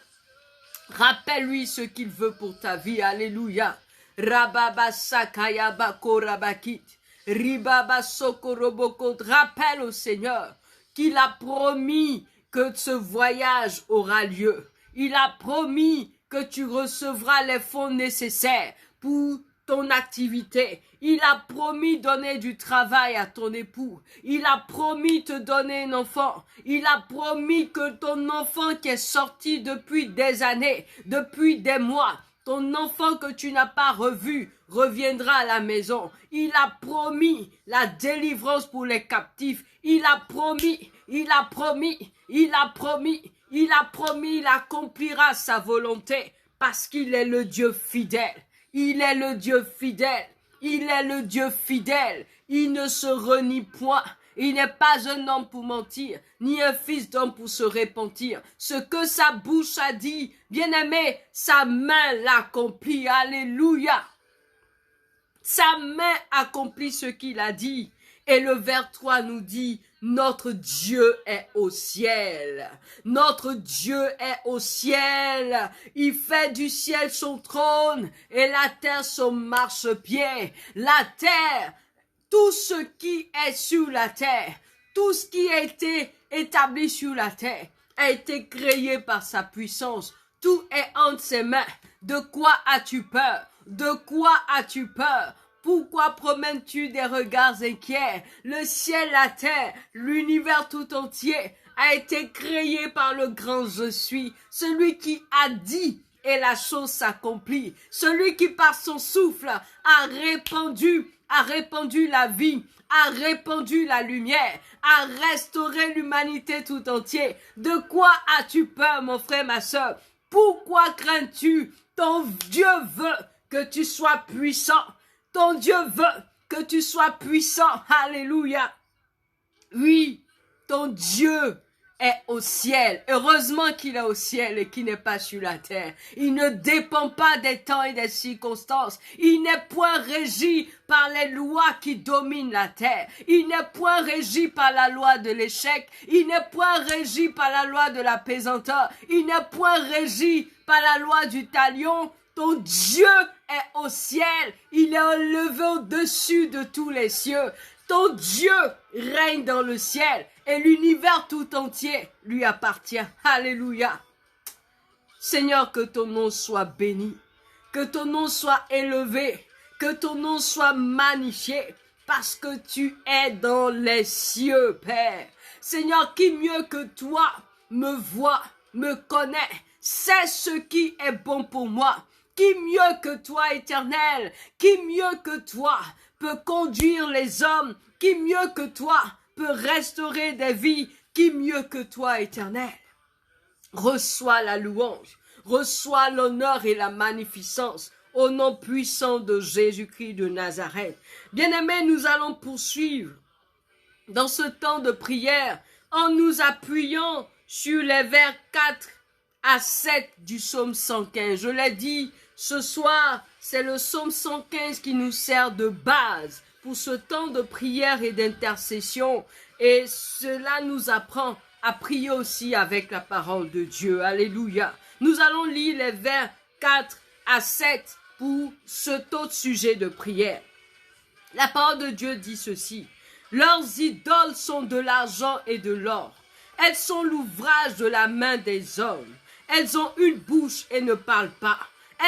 Rappelle-lui ce qu'il veut pour ta vie. Alléluia. Rababa sakayaba korabakit. Ribaba Sokoroboko, rappelle au Seigneur qu'il a promis que ce voyage aura lieu. Il a promis que tu recevras les fonds nécessaires pour ton activité. Il a promis donner du travail à ton époux. Il a promis te donner un enfant. Il a promis que ton enfant qui est sorti depuis des années, depuis des mois, ton enfant que tu n'as pas revu reviendra à la maison. Il a promis la délivrance pour les captifs. Il a promis, il a promis, il a promis, il a promis, il accomplira sa volonté parce qu'il est le Dieu fidèle. Il est le Dieu fidèle. Il est le Dieu fidèle. Il ne se renie point. Il n'est pas un homme pour mentir, ni un fils d'homme pour se repentir. Ce que sa bouche a dit, bien-aimé, sa main l'accomplit. Alléluia. Sa main accomplit ce qu'il a dit. Et le vers 3 nous dit, notre Dieu est au ciel. Notre Dieu est au ciel. Il fait du ciel son trône et la terre son marchepied. La terre, tout ce qui est sur la terre, tout ce qui a été établi sur la terre, a été créé par sa puissance. Tout est entre ses mains. De quoi as-tu peur? De quoi as-tu peur? Pourquoi promènes-tu des regards inquiets? Le ciel, la terre, l'univers tout entier a été créé par le grand je suis, celui qui a dit et la chose s'accomplit, celui qui par son souffle a répandu la vie, a répandu la lumière, a restauré l'humanité tout entière. De quoi as-tu peur, mon frère, ma soeur? Pourquoi crains-tu? Ton Dieu veut que tu sois puissant. Ton Dieu veut que tu sois puissant. Alléluia. Oui, ton Dieu est au ciel. Heureusement qu'il est au ciel et qu'il n'est pas sur la terre. Il ne dépend pas des temps et des circonstances. Il n'est point régi par les lois qui dominent la terre. Il n'est point régi par la loi de l'échec. Il n'est point régi par la loi de la pesanteur. Il n'est point régi par la loi du talion. Ton Dieu est au ciel. Il est élevé au-dessus de tous les cieux. Ton Dieu règne dans le ciel et l'univers tout entier lui appartient. Alléluia. Seigneur, que ton nom soit béni, que ton nom soit élevé, que ton nom soit magnifié parce que tu es dans les cieux, Père. Seigneur, qui mieux que toi me voit, me connaît, sait ce qui est bon pour moi. Qui mieux que toi, Éternel? Qui mieux que toi peut conduire les hommes? Qui mieux que toi peut restaurer des vies? Qui mieux que toi, Éternel? Reçois la louange, reçois l'honneur et la magnificence au nom puissant de Jésus-Christ de Nazareth. Bien-aimés, nous allons poursuivre dans ce temps de prière en nous appuyant sur les vers 4 à 7 du psaume 115. Je l'ai dit, ce soir, c'est le psaume 115 qui nous sert de base pour ce temps de prière et d'intercession. Et cela nous apprend à prier aussi avec la parole de Dieu. Alléluia. Nous allons lire les vers 4 à 7 pour cet autre sujet de prière. La parole de Dieu dit ceci. Leurs idoles sont de l'argent et de l'or. Elles sont l'ouvrage de la main des hommes. Elles ont une bouche et ne parlent pas.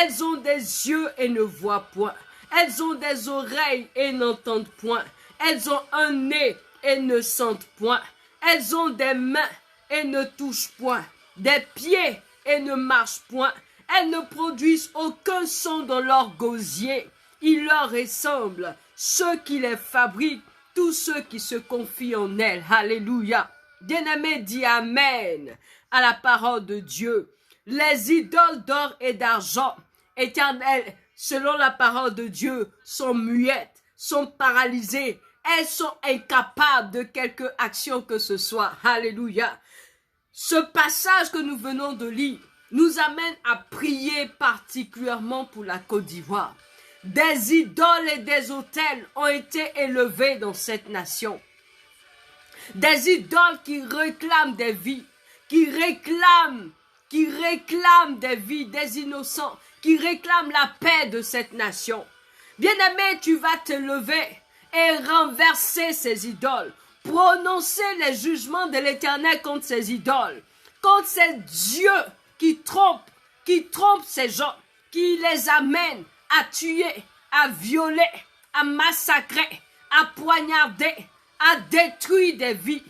Elles ont des yeux et ne voient point. Elles ont des oreilles et n'entendent point. Elles ont un nez et ne sentent point. Elles ont des mains et ne touchent point. Des pieds et ne marchent point. Elles ne produisent aucun son dans leur gosier. Il leur ressemble, ceux qui les fabriquent, tous ceux qui se confient en elles. Alléluia. Bien-aimé, dis Amen à la parole de Dieu. Les idoles d'or et d'argent, éternelles, selon la parole de Dieu, sont muettes, sont paralysées. Elles sont incapables de quelque action que ce soit. Alléluia. Ce passage que nous venons de lire nous amène à prier particulièrement pour la Côte d'Ivoire. Des idoles et des autels ont été élevés dans cette nation. Des idoles qui réclament des vies, qui réclament des vies, des innocents, qui réclament la paix de cette nation. Bien-aimé, tu vas te lever et renverser ces idoles. Prononcer les jugements de l'Éternel contre ces idoles, contre ces dieux qui trompent ces gens, qui les amènent à tuer, à violer, à massacrer, à poignarder, à détruire des vies.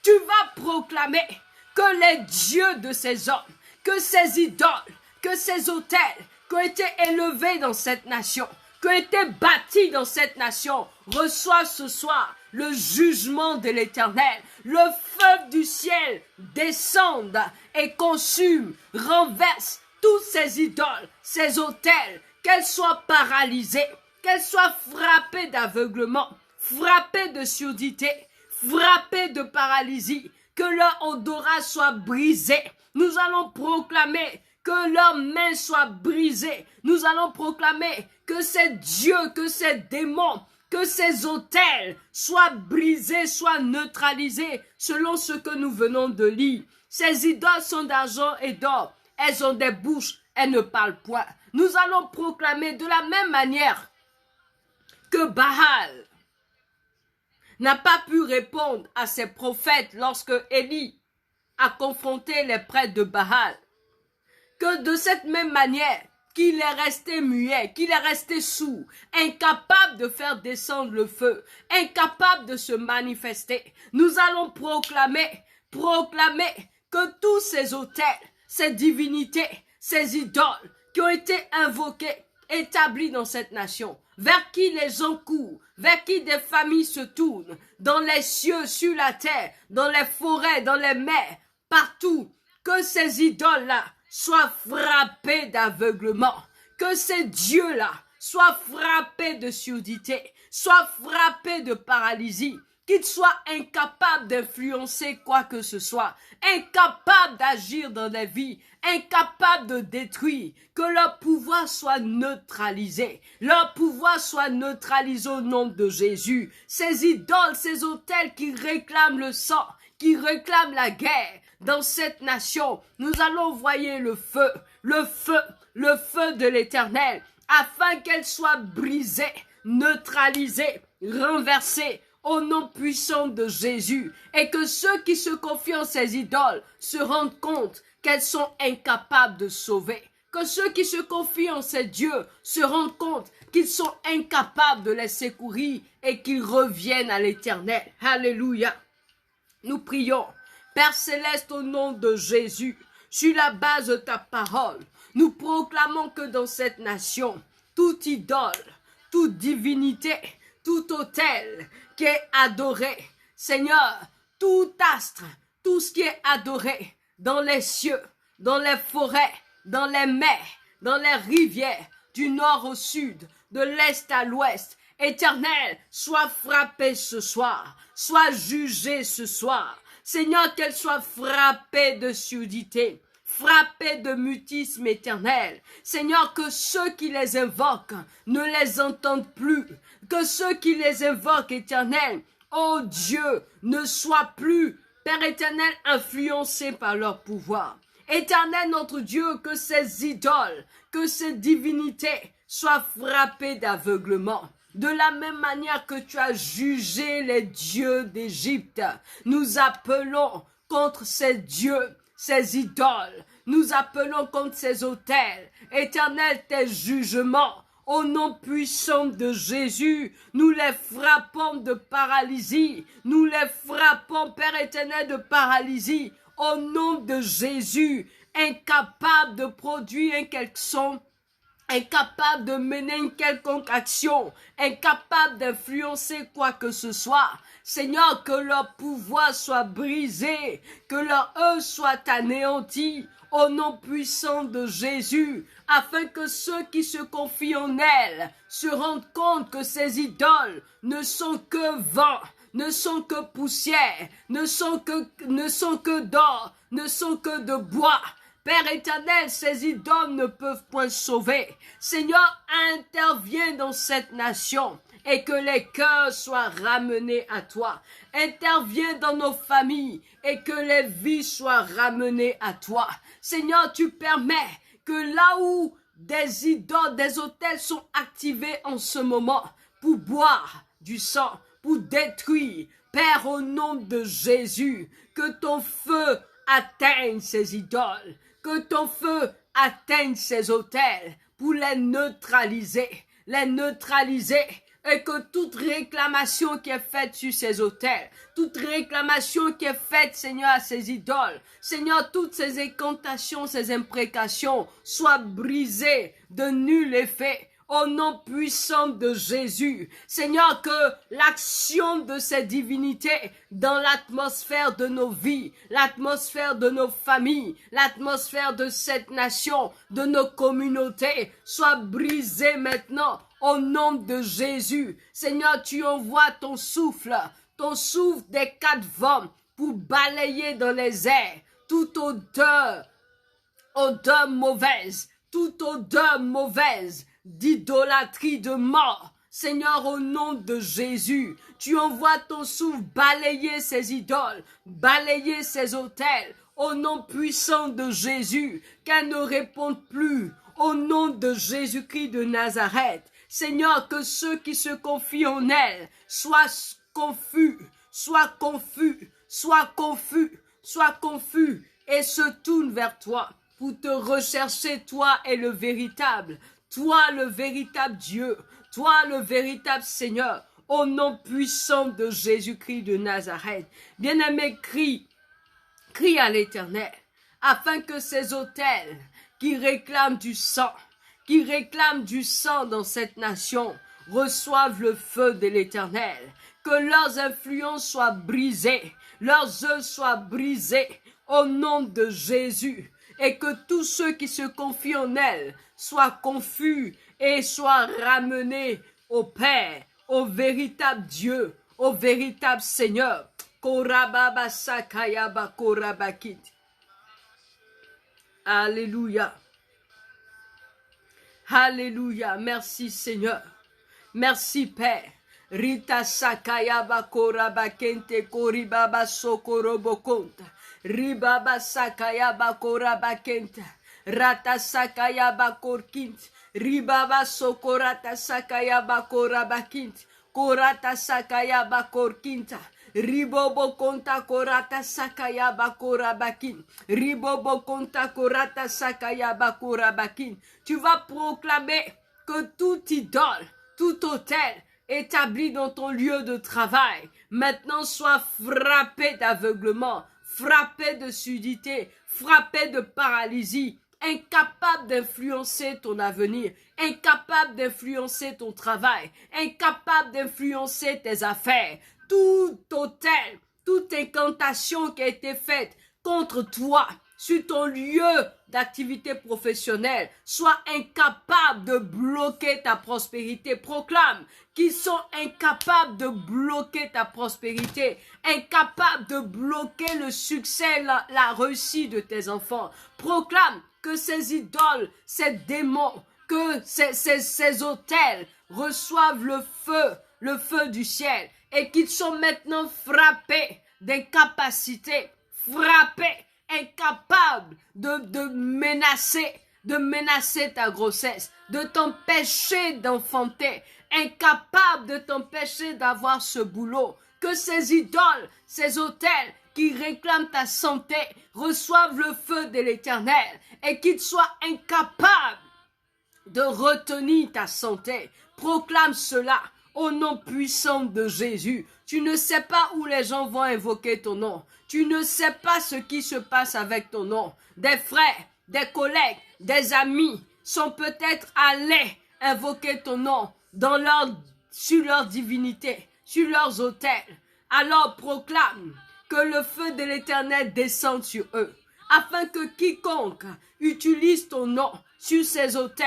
Tu vas proclamer que les dieux de ces hommes, que ces idoles, que ces autels qui ont été élevés dans cette nation, qui ont été bâtis dans cette nation, reçoivent ce soir le jugement de l'Éternel. Le feu du ciel descende et consume, renverse toutes ces idoles, ces autels, qu'elles soient paralysées, qu'elles soient frappées d'aveuglement, frappées de surdité, frappées de paralysie, que leur odorat soit brisé. Nous allons proclamer que leurs mains soient brisées. Nous allons proclamer que ces dieux, que ces démons, que ces autels soient brisés, soient neutralisés, selon ce que nous venons de lire. Ces idoles sont d'argent et d'or. Elles ont des bouches, elles ne parlent point. Nous allons proclamer de la même manière que Baal n'a pas pu répondre à ses prophètes lorsque Élie a confronté les prêtres de Baal, que de cette même manière qu'il est resté muet, qu'il est resté sourd, incapable de faire descendre le feu, incapable de se manifester, nous allons proclamer que tous ces autels, ces divinités, ces idoles qui ont été invoquées, établies dans cette nation, vers qui les gens courent, vers qui des familles se tournent, dans les cieux, sur la terre, dans les forêts, dans les mers, partout, que ces idoles-là soient frappés d'aveuglement, que ces dieux-là soient frappés de surdité, soient frappés de paralysie, qu'ils soient incapables d'influencer quoi que ce soit, incapables d'agir dans les vies, incapables de détruire, que leur pouvoir soit neutralisé, leur pouvoir soit neutralisé au nom de Jésus. Ces idoles, ces autels qui réclament le sang, qui réclament la guerre dans cette nation, nous allons envoyer le feu de l'Éternel, afin qu'elles soient brisées, neutralisées, renversées, au nom puissant de Jésus, et que ceux qui se confient en ces idoles se rendent compte qu'elles sont incapables de sauver, que ceux qui se confient en ces dieux se rendent compte qu'ils sont incapables de les secourir et qu'ils reviennent à l'Éternel. Alléluia. Nous prions, Père Céleste, au nom de Jésus, sur la base de ta parole, nous proclamons que dans cette nation, toute idole, toute divinité, tout autel qui est adoré, Seigneur, tout astre, tout ce qui est adoré dans les cieux, dans les forêts, dans les mers, dans les rivières, du nord au sud, de l'est à l'ouest, Éternel, sois frappé ce soir, sois jugé ce soir. Seigneur, qu'elle soit frappée de surdité, frappée de mutisme éternel. Seigneur, que ceux qui les invoquent ne les entendent plus, que ceux qui les invoquent, Éternel, oh Dieu, ne soient plus, Père éternel, influencés par leur pouvoir. Éternel notre Dieu, que ces idoles, que ces divinités soient frappées d'aveuglement. De la même manière que tu as jugé les dieux d'Égypte, nous appelons contre ces dieux, ces idoles, nous appelons contre ces autels. Éternel, tes jugements, au nom puissant de Jésus, nous les frappons de paralysie, nous les frappons, Père éternel, de paralysie, au nom de Jésus, incapables de produire un quelconque son, incapables de mener une quelconque action, incapables d'influencer quoi que ce soit. Seigneur, que leur pouvoir soit brisé, que leur œuvre soit anéantie, au nom puissant de Jésus, afin que ceux qui se confient en elles se rendent compte que ces idoles ne sont que vent, ne sont que poussière, ne sont que d'or, ne sont que de bois. Père éternel, ces idoles ne peuvent point sauver. Seigneur, interviens dans cette nation et que les cœurs soient ramenés à toi. Interviens dans nos familles et que les vies soient ramenées à toi. Seigneur, tu permets que là où des idoles, des autels sont activés en ce moment pour boire du sang pour détruire. Père, au nom de Jésus, que ton feu atteigne ces idoles, que ton feu atteigne ces autels pour les neutraliser, et que toute réclamation qui est faite sur ces autels, toute réclamation qui est faite, Seigneur, à ces idoles, Seigneur, toutes ces incantations, ces imprécations soient brisées de nul effet. Au nom puissant de Jésus, Seigneur, que l'action de ces divinités dans l'atmosphère de nos vies, l'atmosphère de nos familles, l'atmosphère de cette nation, de nos communautés, soit brisée maintenant au nom de Jésus. Seigneur, tu envoies ton souffle des quatre vents pour balayer dans les airs toute odeur mauvaise, d'idolâtrie, de mort. Seigneur, au nom de Jésus, tu envoies ton souffle balayer ces idoles, balayer ces autels, au nom puissant de Jésus, qu'elles ne répondent plus, au nom de Jésus-Christ de Nazareth. Seigneur, que ceux qui se confient en elle soient confus, et se tournent vers toi pour te rechercher. Toi est le véritable Dieu, toi le véritable Seigneur, au nom puissant de Jésus-Christ de Nazareth. Bien-aimé, crie à l'Éternel, afin que ces autels qui réclament du sang dans cette nation, reçoivent le feu de l'Éternel, que leurs influences soient brisées, leurs œuvres soient brisées, au nom de Jésus, et que tous ceux qui se confient en elle soient confus et soient ramenés au Père, au véritable Dieu, au véritable Seigneur. Alléluia. Alléluia. Merci Seigneur. Merci Père. Rita sakayaba korabakente koribaba sokorobokonta. Ribaba sakayaba korabakenta. Rata sakayaba korkint. Ribaba sokorata sakayaba korabakint. Korata sakayaba korkinta. Ribobo konta korata sakayaba korabakin. Ribobo konta korata sakayaba korabakin. Tu vas proclamer que toute idole, tout autel établi dans ton lieu de travail maintenant soit frappé d'aveuglement, frappé de surdité, frappé de paralysie, incapable d'influencer ton avenir, incapable d'influencer ton travail, incapable d'influencer tes affaires. Tout autel, toute incantation qui a été faite contre toi sur ton lieu d'activité professionnelle soit incapable de bloquer ta prospérité. Proclame qu'ils sont incapables de bloquer ta prospérité, incapables de bloquer le succès, la réussite de tes enfants. Proclame que ces idoles, ces démons, que ces autels reçoivent le feu du ciel, et qu'ils sont maintenant frappés d'incapacité, frappés, incapables de menacer ta grossesse, de t'empêcher d'enfanter, incapables de t'empêcher d'avoir ce boulot. Que ces idoles, ces autels qui réclament ta santé reçoivent le feu de l'Éternel, et qu'ils soient incapables de retenir ta santé. Proclame cela au nom puissant de Jésus. Tu ne sais pas où les gens vont invoquer ton nom. Tu ne sais pas ce qui se passe avec ton nom. Des frères, des collègues, des amis sont peut-être allés invoquer ton nom sur leur divinité, sur leurs autels. Alors proclame que le feu de l'Éternel descende sur eux, afin que quiconque utilise ton nom sur ces autels,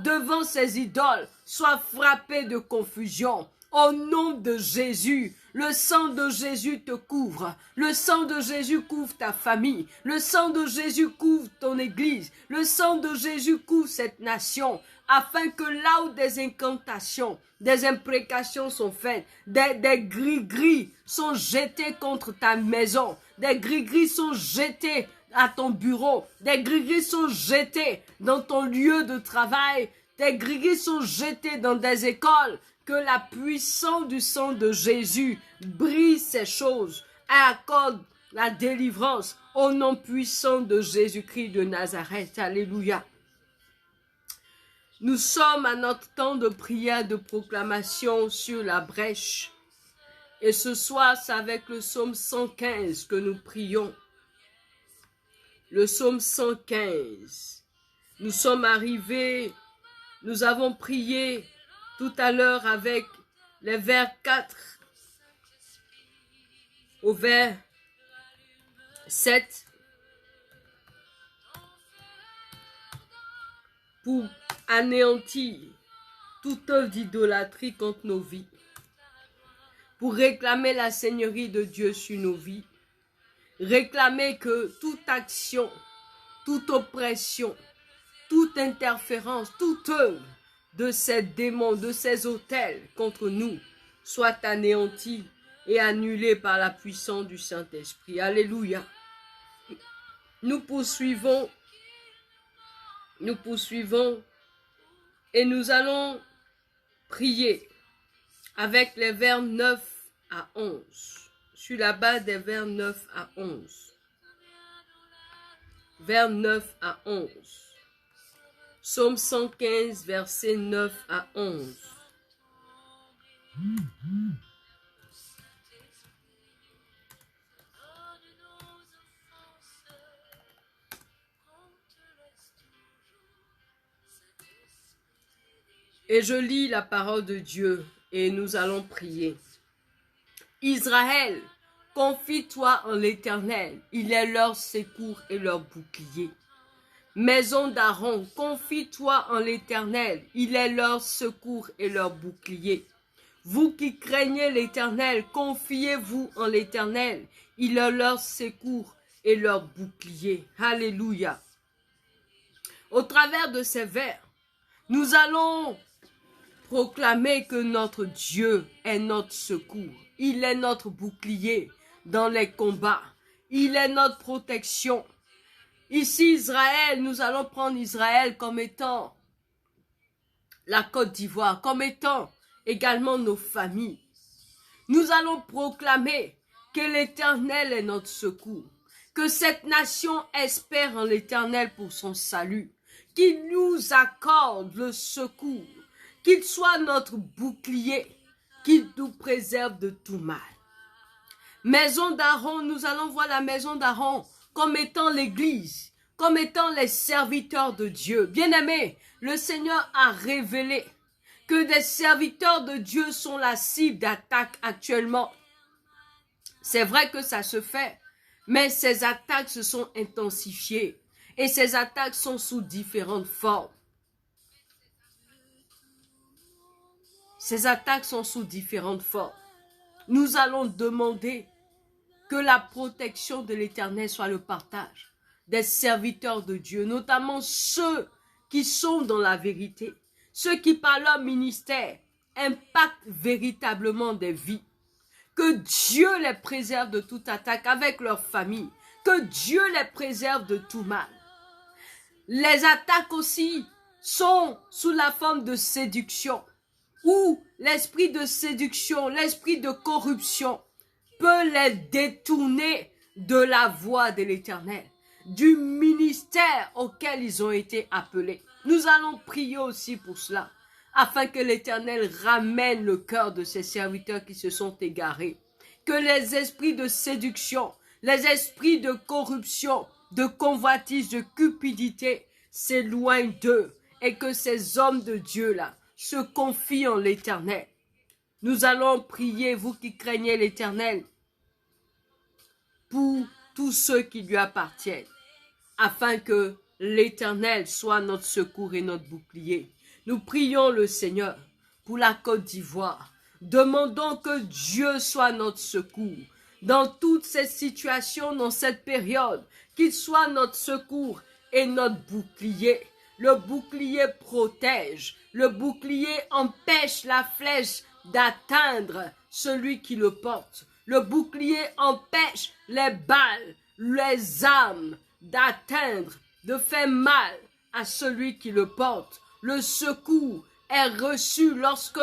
devant ces idoles, soit frappé de confusion. Au nom de Jésus, le sang de Jésus te couvre. Le sang de Jésus couvre ta famille. Le sang de Jésus couvre ton église. Le sang de Jésus couvre cette nation, afin que là où des incantations, des imprécations sont faites, des gris-gris sont jetés contre ta maison, des gris-gris sont jetés à ton bureau, des gris-gris sont jetés dans ton lieu de travail, des gris-gris sont jetés dans des écoles, que la puissance du sang de Jésus brise ces choses et accorde la délivrance au nom puissant de Jésus-Christ de Nazareth. Alléluia. Nous sommes à notre temps de prière, de proclamation sur la brèche. Et ce soir, c'est avec le psaume 115 que nous prions. Le psaume 115. Nous sommes arrivés, nous avons prié tout à l'heure avec les vers 4 au vers 7 pour anéantir toute œuvre d'idolâtrie contre nos vies, pour réclamer la seigneurie de Dieu sur nos vies, réclamer que toute action, toute oppression, toute interférence, toute œuvre de ces démons, de ces autels contre nous soit anéantie et annulée par la puissance du Saint-Esprit. Alléluia. Nous poursuivons et nous allons prier avec les vers 9 à 11, sur la base des vers 9 à 11. Vers 9 à 11. Psaume 115, versets 9 à 11. Et je lis la parole de Dieu et nous allons prier. Israël, confie-toi en l'Éternel, il est leur secours et leur bouclier. Maison d'Aaron, confie-toi en l'Éternel, il est leur secours et leur bouclier. Vous qui craignez l'Éternel, confiez-vous en l'Éternel, il est leur secours et leur bouclier. Alléluia. Au travers de ces vers, nous allons proclamer que notre Dieu est notre secours. Il est notre bouclier dans les combats. Il est notre protection. Ici, Israël, nous allons prendre Israël comme étant la Côte d'Ivoire, comme étant également nos familles. Nous allons proclamer que l'Éternel est notre secours, que cette nation espère en l'Éternel pour son salut, qu'il nous accorde le secours, qu'il soit notre bouclier, qu'il nous préserve de tout mal. Maison d'Aaron, nous allons voir la maison d'Aaron comme étant l'Église, comme étant les serviteurs de Dieu. Bien-aimés, le Seigneur a révélé que des serviteurs de Dieu sont la cible d'attaques actuellement. C'est vrai que ça se fait, mais ces attaques se sont intensifiées et ces attaques sont sous différentes formes. Ces attaques sont sous différentes formes. Nous allons demander que la protection de l'Éternel soit le partage des serviteurs de Dieu, notamment ceux qui sont dans la vérité, ceux qui par leur ministère impactent véritablement des vies. Que Dieu les préserve de toute attaque avec leur famille, que Dieu les préserve de tout mal. Les attaques aussi sont sous la forme de séduction, où l'esprit de séduction, l'esprit de corruption peut les détourner de la voie de l'Éternel, du ministère auquel ils ont été appelés. Nous allons prier aussi pour cela, afin que l'Éternel ramène le cœur de ses serviteurs qui se sont égarés. Que les esprits de séduction, les esprits de corruption, de convoitise, de cupidité s'éloignent d'eux et que ces hommes de Dieu-là se confient en l'Éternel. Nous allons prier, vous qui craignez l'Éternel, pour tous ceux qui lui appartiennent, afin que l'Éternel soit notre secours et notre bouclier. Nous prions le Seigneur pour la Côte d'Ivoire. Demandons que Dieu soit notre secours. Dans toutes ces situations, dans cette période, qu'il soit notre secours et notre bouclier. Le bouclier protège. Le bouclier empêche la flèche d'atteindre celui qui le porte. Le bouclier empêche les balles, les armes d'atteindre, de faire mal à celui qui le porte. Le secours est reçu lorsque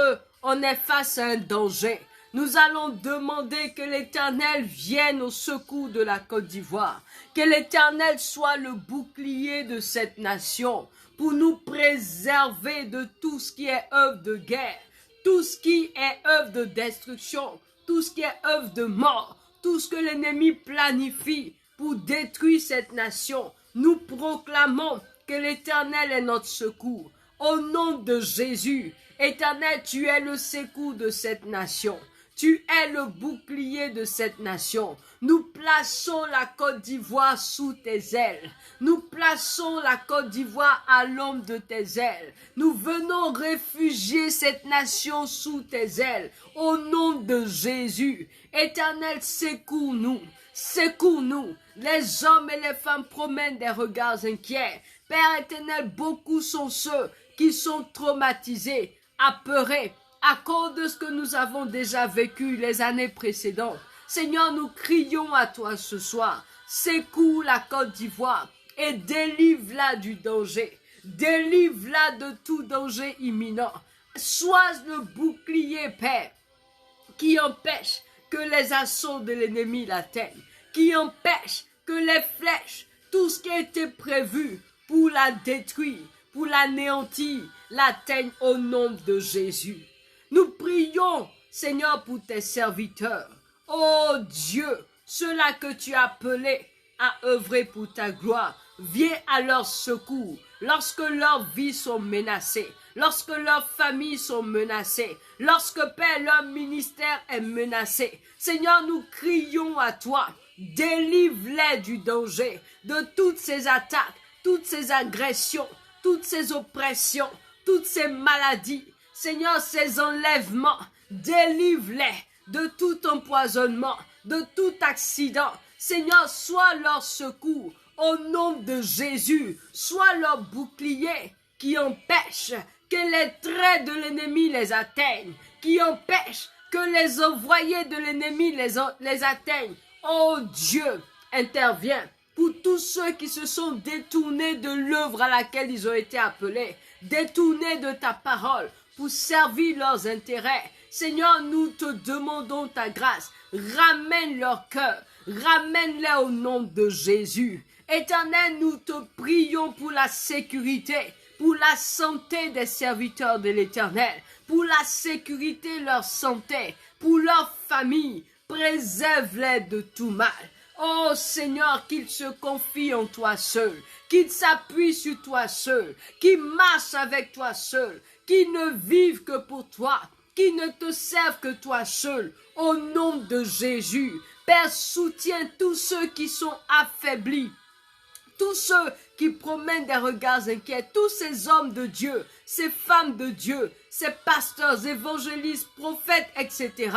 on est face à un danger. Nous allons demander que l'Éternel vienne au secours de la Côte d'Ivoire, que l'Éternel soit le bouclier de cette nation pour nous préserver de tout ce qui est œuvre de guerre, tout ce qui est œuvre de destruction, tout ce qui est œuvre de mort, tout ce que l'ennemi planifie pour détruire cette nation. Nous proclamons que l'Éternel est notre secours. Au nom de Jésus, Éternel, tu es le secours de cette nation. Tu es le bouclier de cette nation. Nous plaçons la Côte d'Ivoire sous tes ailes. Nous plaçons la Côte d'Ivoire à l'ombre de tes ailes. Nous venons réfugier cette nation sous tes ailes. Au nom de Jésus, Éternel, secours-nous. Secours-nous. Les hommes et les femmes promènent des regards inquiets. Père éternel, beaucoup sont ceux qui sont traumatisés, apeurés, à cause de ce que nous avons déjà vécu les années précédentes. Seigneur, nous crions à toi ce soir. Secours la Côte d'Ivoire et délivre-la du danger. Délivre-la de tout danger imminent. Sois le bouclier, Père, qui empêche que les assauts de l'ennemi l'atteignent, qui empêche que les flèches, tout ce qui a été prévu pour la détruire, pour l'anéantir, l'atteignent au nom de Jésus. Nous prions, Seigneur, pour tes serviteurs. Oh Dieu, ceux-là que tu as appelés à œuvrer pour ta gloire, viens à leur secours lorsque leurs vies sont menacées, lorsque leurs familles sont menacées, lorsque, Père, leur ministère est menacé. Seigneur, nous crions à toi, délivre-les du danger, de toutes ces attaques, toutes ces agressions, toutes ces oppressions, toutes ces maladies. Seigneur, ces enlèvements, délivre-les de tout empoisonnement, de tout accident. Seigneur, sois leur secours au nom de Jésus. Sois leur bouclier qui empêche que les traits de l'ennemi les atteignent, qui empêche que les envoyés de l'ennemi les atteignent. Oh Dieu, interviens pour tous ceux qui se sont détournés de l'œuvre à laquelle ils ont été appelés, détournés de ta parole, pour servir leurs intérêts. Seigneur, nous te demandons ta grâce. Ramène leur cœur. Ramène-les au nom de Jésus. Éternel, nous te prions pour la sécurité, pour la santé des serviteurs de l'Éternel, pour la sécurité de leur santé, pour leur famille. Préserve-les de tout mal. Oh Seigneur, qu'ils se confient en toi seul, qu'ils s'appuient sur toi seul, qu'ils marchent avec toi seul, qu'ils ne vivent que pour toi, qu'ils ne te servent que toi seul. Au nom de Jésus, Père, soutiens tous ceux qui sont affaiblis, tous ceux qui promènent des regards inquiets, tous ces hommes de Dieu, ces femmes de Dieu, ces pasteurs, évangélistes, prophètes, etc.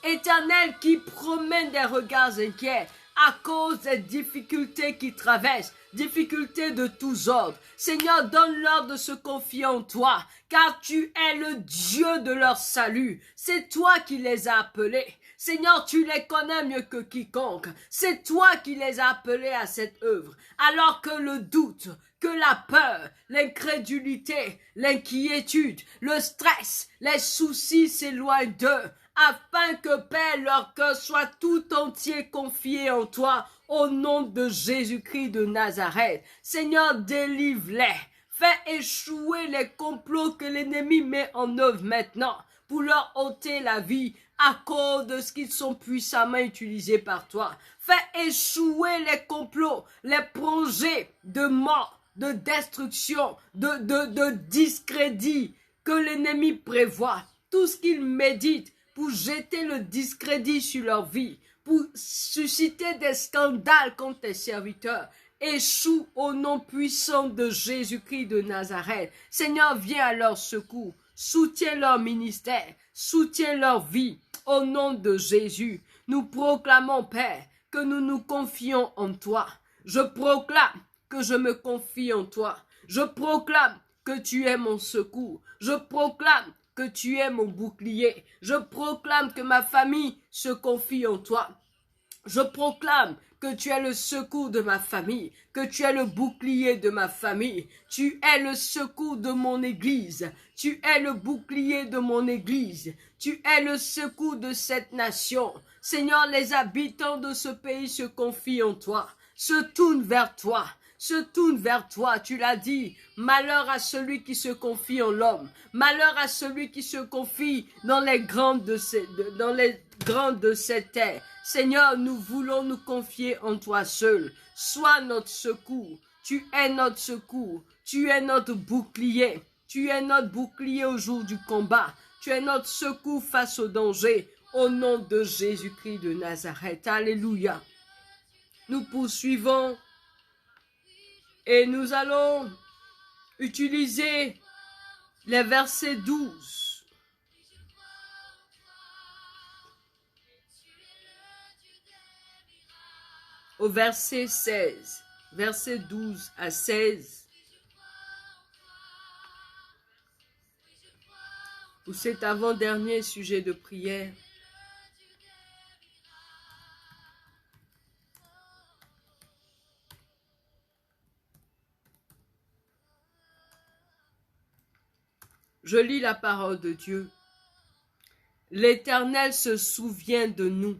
Éternel, qui promènent des regards inquiets à cause des difficultés qu'ils traversent, difficultés de tous ordres. Seigneur, donne-leur de se confier en toi, car tu es le Dieu de leur salut. C'est toi qui les as appelés. Seigneur, tu les connais mieux que quiconque. C'est toi qui les as appelés à cette œuvre. Alors que le doute, que la peur, l'incrédulité, l'inquiétude, le stress, les soucis s'éloignent d'eux, afin que, Père, leur cœur soit tout entier confié en toi, au nom de Jésus-Christ de Nazareth. Seigneur, délivre-les. Fais échouer les complots que l'ennemi met en œuvre maintenant pour leur ôter la vie à cause de ce qu'ils sont puissamment utilisés par toi. Fais échouer les complots, les projets de mort, de destruction, de discrédit que l'ennemi prévoit. Tout ce qu'il médite pour jeter le discrédit sur leur vie, pour susciter des scandales contre tes serviteurs, échoue au nom puissant de Jésus-Christ de Nazareth. Seigneur, viens à leur secours, soutiens leur ministère, soutiens leur vie, au nom de Jésus. Nous proclamons, Père, que nous nous confions en toi. Je proclame que je me confie en toi. Je proclame que tu es mon secours. Je proclame que tu es mon bouclier. Je proclame que ma famille se confie en toi. Je proclame que tu es le secours de ma famille, que tu es le bouclier de ma famille, tu es le secours de mon église, tu es le bouclier de mon église, tu es le secours de cette nation. Seigneur, les habitants de ce pays se confient en toi, se tournent vers toi. Se tourne vers toi, tu l'as dit, malheur à celui qui se confie en l'homme, malheur à celui qui se confie dans les grandes de cette terre. Seigneur, nous voulons nous confier en toi seul, sois notre secours, tu es notre secours, tu es notre bouclier, tu es notre bouclier au jour du combat, tu es notre secours face au danger, au nom de Jésus-Christ de Nazareth, alléluia. Nous poursuivons. Et nous allons utiliser les versets 12. Au verset 16. Verset 12 à 16. Pour cet avant-dernier sujet de prière. Je lis la parole de Dieu. L'Éternel se souvient de nous.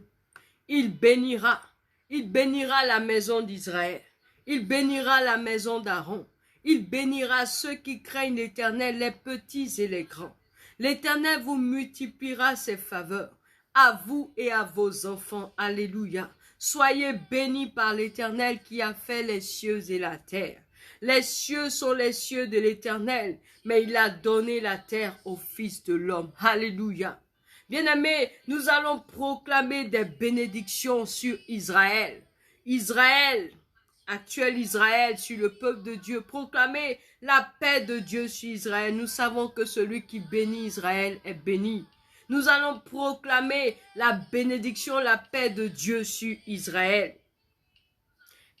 Il bénira la maison d'Israël. Il bénira la maison d'Aaron. Il bénira ceux qui craignent l'Éternel, les petits et les grands. L'Éternel vous multipliera ses faveurs, à vous et à vos enfants. Alléluia. Soyez bénis par l'Éternel qui a fait les cieux et la terre. Les cieux sont les cieux de l'Éternel, mais il a donné la terre au Fils de l'homme. Alléluia. Bien-aimés, nous allons proclamer des bénédictions sur Israël. Israël, actuel Israël, sur le peuple de Dieu. Proclamer la paix de Dieu sur Israël. Nous savons que celui qui bénit Israël est béni. Nous allons proclamer la bénédiction, la paix de Dieu sur Israël.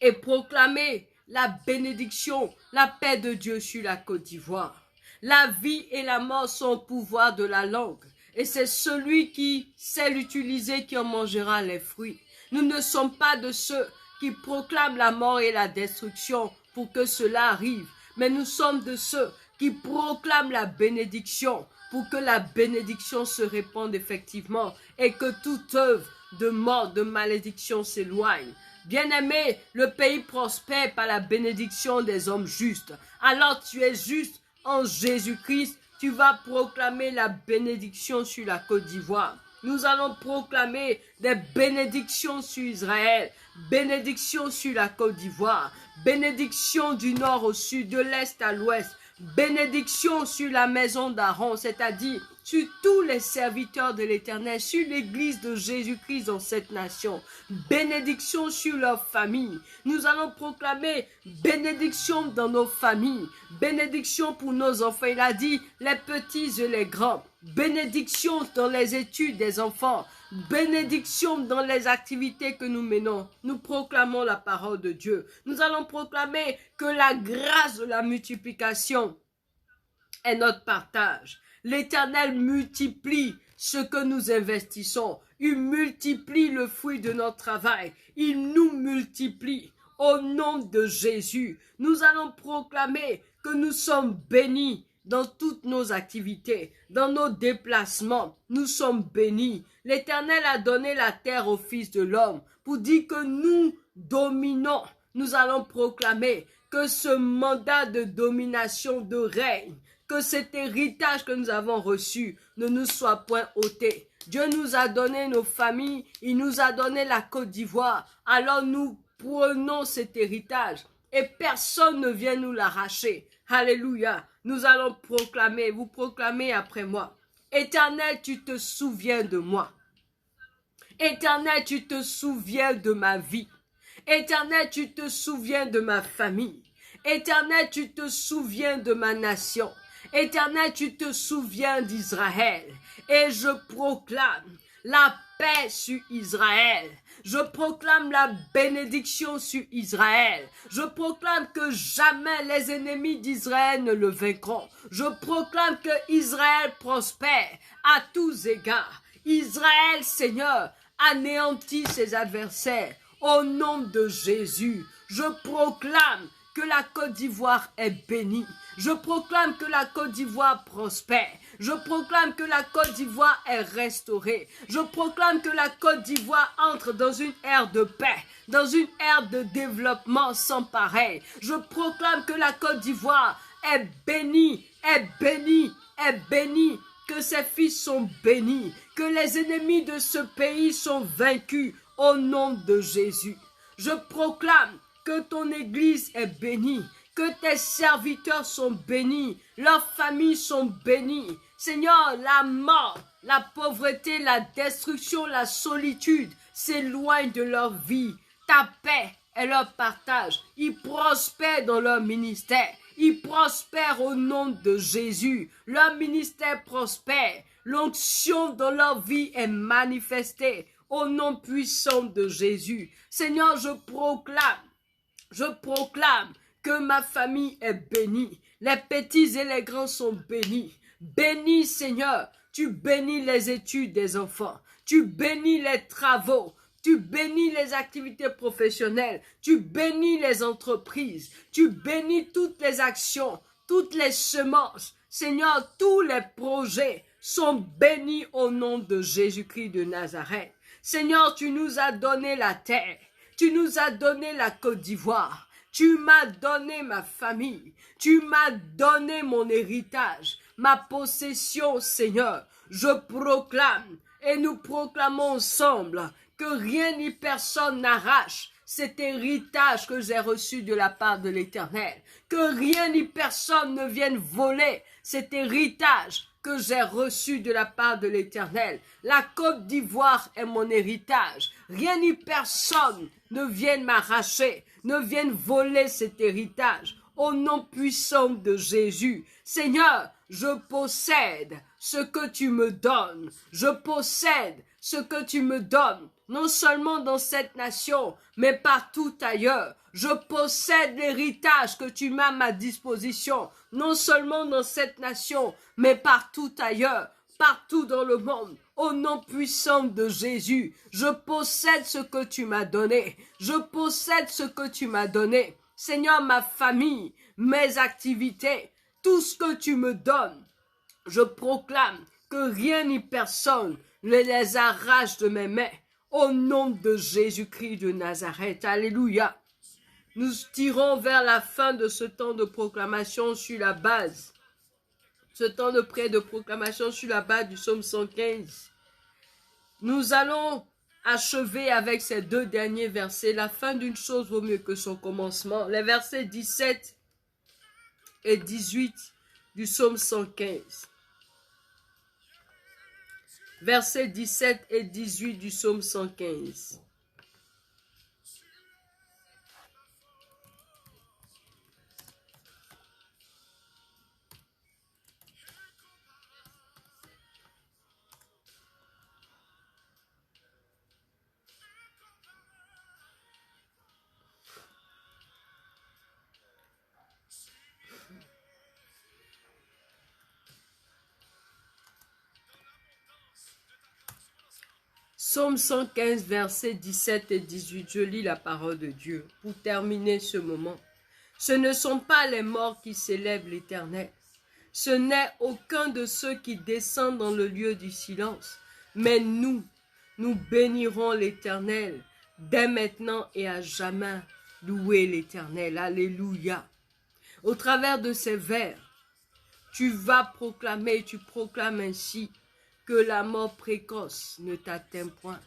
Et proclamer la bénédiction, la paix de Dieu sur la Côte d'Ivoire. La vie et la mort sont au pouvoir de la langue. Et c'est celui qui sait l'utiliser qui en mangera les fruits. Nous ne sommes pas de ceux qui proclament la mort et la destruction pour que cela arrive. Mais nous sommes de ceux qui proclament la bénédiction pour que la bénédiction se répande effectivement et que toute œuvre de mort, de malédiction s'éloigne. Bien-aimé, le pays prospère par la bénédiction des hommes justes. Alors tu es juste en Jésus-Christ, tu vas proclamer la bénédiction sur la Côte d'Ivoire. Nous allons proclamer des bénédictions sur Israël, bénédictions sur la Côte d'Ivoire, bénédictions du nord au sud, de l'est à l'ouest, bénédiction sur la maison d'Aaron, c'est-à-dire sur tous les serviteurs de l'Éternel, sur l'église de Jésus-Christ dans cette nation. Bénédiction sur leur famille. Nous allons proclamer bénédiction dans nos familles, bénédiction pour nos enfants. Il a dit les petits et les grands. Bénédiction dans les études des enfants. Bénédiction dans les activités que nous menons. Nous proclamons la parole de Dieu. Nous allons proclamer que la grâce de la multiplication est notre partage. L'Éternel multiplie ce que nous investissons. Il multiplie le fruit de notre travail. Il nous multiplie. Au nom de Jésus, nous allons proclamer que nous sommes bénis dans toutes nos activités, dans nos déplacements. Nous sommes bénis. L'Éternel a donné la terre au Fils de l'homme pour dire que nous dominons. Nous allons proclamer que ce mandat de domination, de règne, que cet héritage que nous avons reçu ne nous soit point ôté. Dieu nous a donné nos familles, il nous a donné la Côte d'Ivoire. Alors nous prenons cet héritage et personne ne vient nous l'arracher. Alléluia. Nous allons proclamer, vous proclamez après moi. Éternel, tu te souviens de moi. Éternel, tu te souviens de ma vie. Éternel, tu te souviens de ma famille. Éternel, tu te souviens de ma nation. Éternel, tu te souviens d'Israël. Et je proclame la paix sur Israël. Je proclame la bénédiction sur Israël. Je proclame que jamais les ennemis d'Israël ne le vaincront. Je proclame que Israël prospère à tous égards. Israël, Seigneur, anéantit ses adversaires. Au nom de Jésus, je proclame que la Côte d'Ivoire est bénie. Je proclame que la Côte d'Ivoire prospère. Je proclame que la Côte d'Ivoire est restaurée. Je proclame que la Côte d'Ivoire entre dans une ère de paix, dans une ère de développement sans pareil. Je proclame que la Côte d'Ivoire est bénie, est bénie, est bénie, que ses fils sont bénis, que les ennemis de ce pays sont vaincus au nom de Jésus. Je proclame que ton Église est bénie, que tes serviteurs sont bénis, leurs familles sont bénies. Seigneur, la mort, la pauvreté, la destruction, la solitude s'éloignent de leur vie. Ta paix est leur partage. Ils prospèrent dans leur ministère. Ils prospèrent au nom de Jésus. Leur ministère prospère. L'onction dans leur vie est manifestée au nom puissant de Jésus. Seigneur, je proclame que ma famille est bénie. Les petits et les grands sont bénis. Bénis, Seigneur. Tu bénis les études des enfants. Tu bénis les travaux. Tu bénis les activités professionnelles. Tu bénis les entreprises. Tu bénis toutes les actions, toutes les semences. Seigneur, tous les projets sont bénis au nom de Jésus-Christ de Nazareth. Seigneur, tu nous as donné la terre. Tu nous as donné la Côte d'Ivoire. Tu m'as donné ma famille. Tu m'as donné mon héritage, ma possession, Seigneur. Je proclame et nous proclamons ensemble que rien ni personne n'arrache cet héritage que j'ai reçu de la part de l'Éternel. Que rien ni personne ne vienne voler cet héritage que j'ai reçu de la part de l'Éternel. La Côte d'Ivoire est mon héritage. Rien ni personne ne vienne m'arracher, ne vienne voler cet héritage. Au nom puissant de Jésus, Seigneur, je possède ce que tu me donnes. Je possède ce que tu me donnes, non seulement dans cette nation, mais partout ailleurs. Je possède l'héritage que tu mets à ma disposition, non seulement dans cette nation, mais partout ailleurs, partout dans le monde. Au nom puissant de Jésus, je possède ce que tu m'as donné. Je possède ce que tu m'as donné. Seigneur, ma famille, mes activités, tout ce que tu me donnes, je proclame que rien ni personne ne les arrache de mes mains. Au nom de Jésus-Christ de Nazareth. Alléluia. Nous tirons vers la fin de ce temps de proclamation sur la base. Ce temps de prière de proclamation sur la base du psaume 115. Nous allons achever avec ces deux derniers versets. La fin d'une chose vaut mieux que son commencement. Les versets 17 et 18 du psaume 115. Versets 17 et 18 du psaume 115. Psaume 115, versets 17 et 18, je lis la parole de Dieu pour terminer ce moment. Ce ne sont pas les morts qui célèbrent l'Éternel. Ce n'est aucun de ceux qui descendent dans le lieu du silence. Mais nous bénirons l'Éternel dès maintenant et à jamais. Louez l'Éternel. Alléluia. Au travers de ces vers, tu vas proclamer, tu proclames ainsi que la mort précoce ne t'atteint point.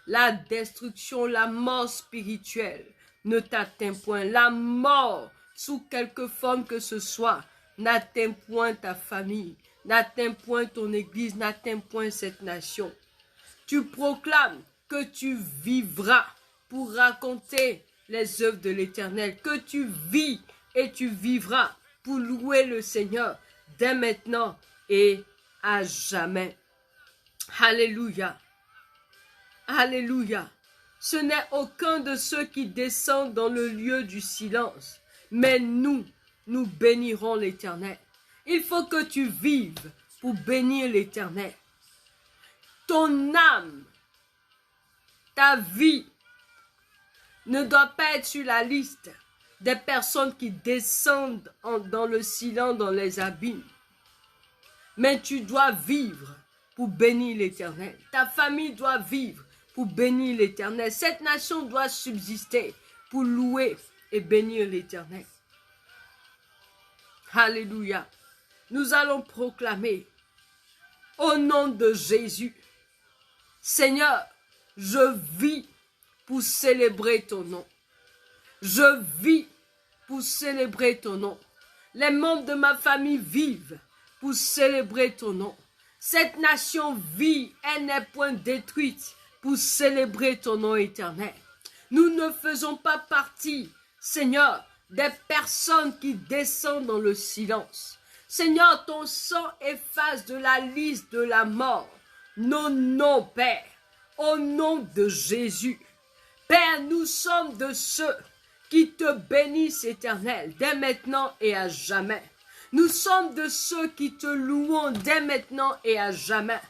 La destruction, la mort spirituelle ne t'atteint point. La mort, sous quelque forme que ce soit, n'atteint point ta famille, n'atteint point ton église, n'atteint point cette nation. Tu proclames que tu vivras pour raconter les œuvres de l'Éternel, que tu vis et tu vivras pour louer le Seigneur dès maintenant et à jamais. Alléluia. Alléluia. Ce n'est aucun de ceux qui descendent dans le lieu du silence, mais nous bénirons l'Éternel. Il faut que tu vives pour bénir l'Éternel. Ton âme, ta vie, ne doit pas être sur la liste des personnes qui descendent dans le silence, dans les abîmes. Mais tu dois vivre pour bénir l'Éternel. Ta famille doit vivre pour bénir l'Éternel. Cette nation doit subsister pour louer et bénir l'Éternel. Alléluia. Nous allons proclamer au nom de Jésus. Seigneur, je vis pour célébrer ton nom. Je vis pour célébrer ton nom. Les membres de ma famille vivent pour célébrer ton nom. Cette nation vit, elle n'est point détruite pour célébrer ton nom éternel. Nous ne faisons pas partie, Seigneur, des personnes qui descendent dans le silence. Seigneur, ton sang efface de la liste de la mort nos noms, Père, au nom de Jésus. Père, nous sommes de ceux qui te bénissent, Éternel, dès maintenant et à jamais. Nous sommes de ceux qui te louons dès maintenant et à jamais.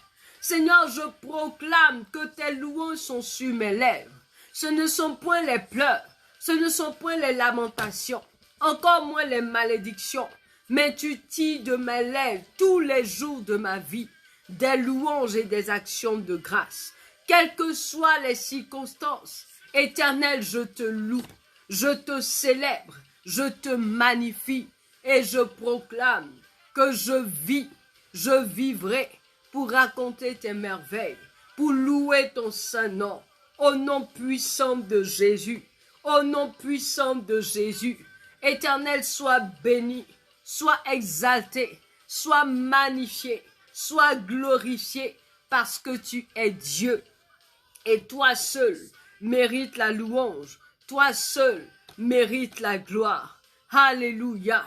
Seigneur, je proclame que tes louanges sont sur mes lèvres. Ce ne sont point les pleurs, ce ne sont point les lamentations, encore moins les malédictions, mais tu tires de mes lèvres tous les jours de ma vie des louanges et des actions de grâce. Quelles que soient les circonstances, Éternel, je te loue, je te célèbre, je te magnifie et je proclame que je vivrai pour raconter tes merveilles, pour louer ton saint nom, au nom puissant de Jésus, au nom puissant de Jésus. Éternel, sois béni, sois exalté, sois magnifié, sois glorifié parce que tu es Dieu. Et toi seul mérites la louange, toi seul mérites la gloire. Alléluia,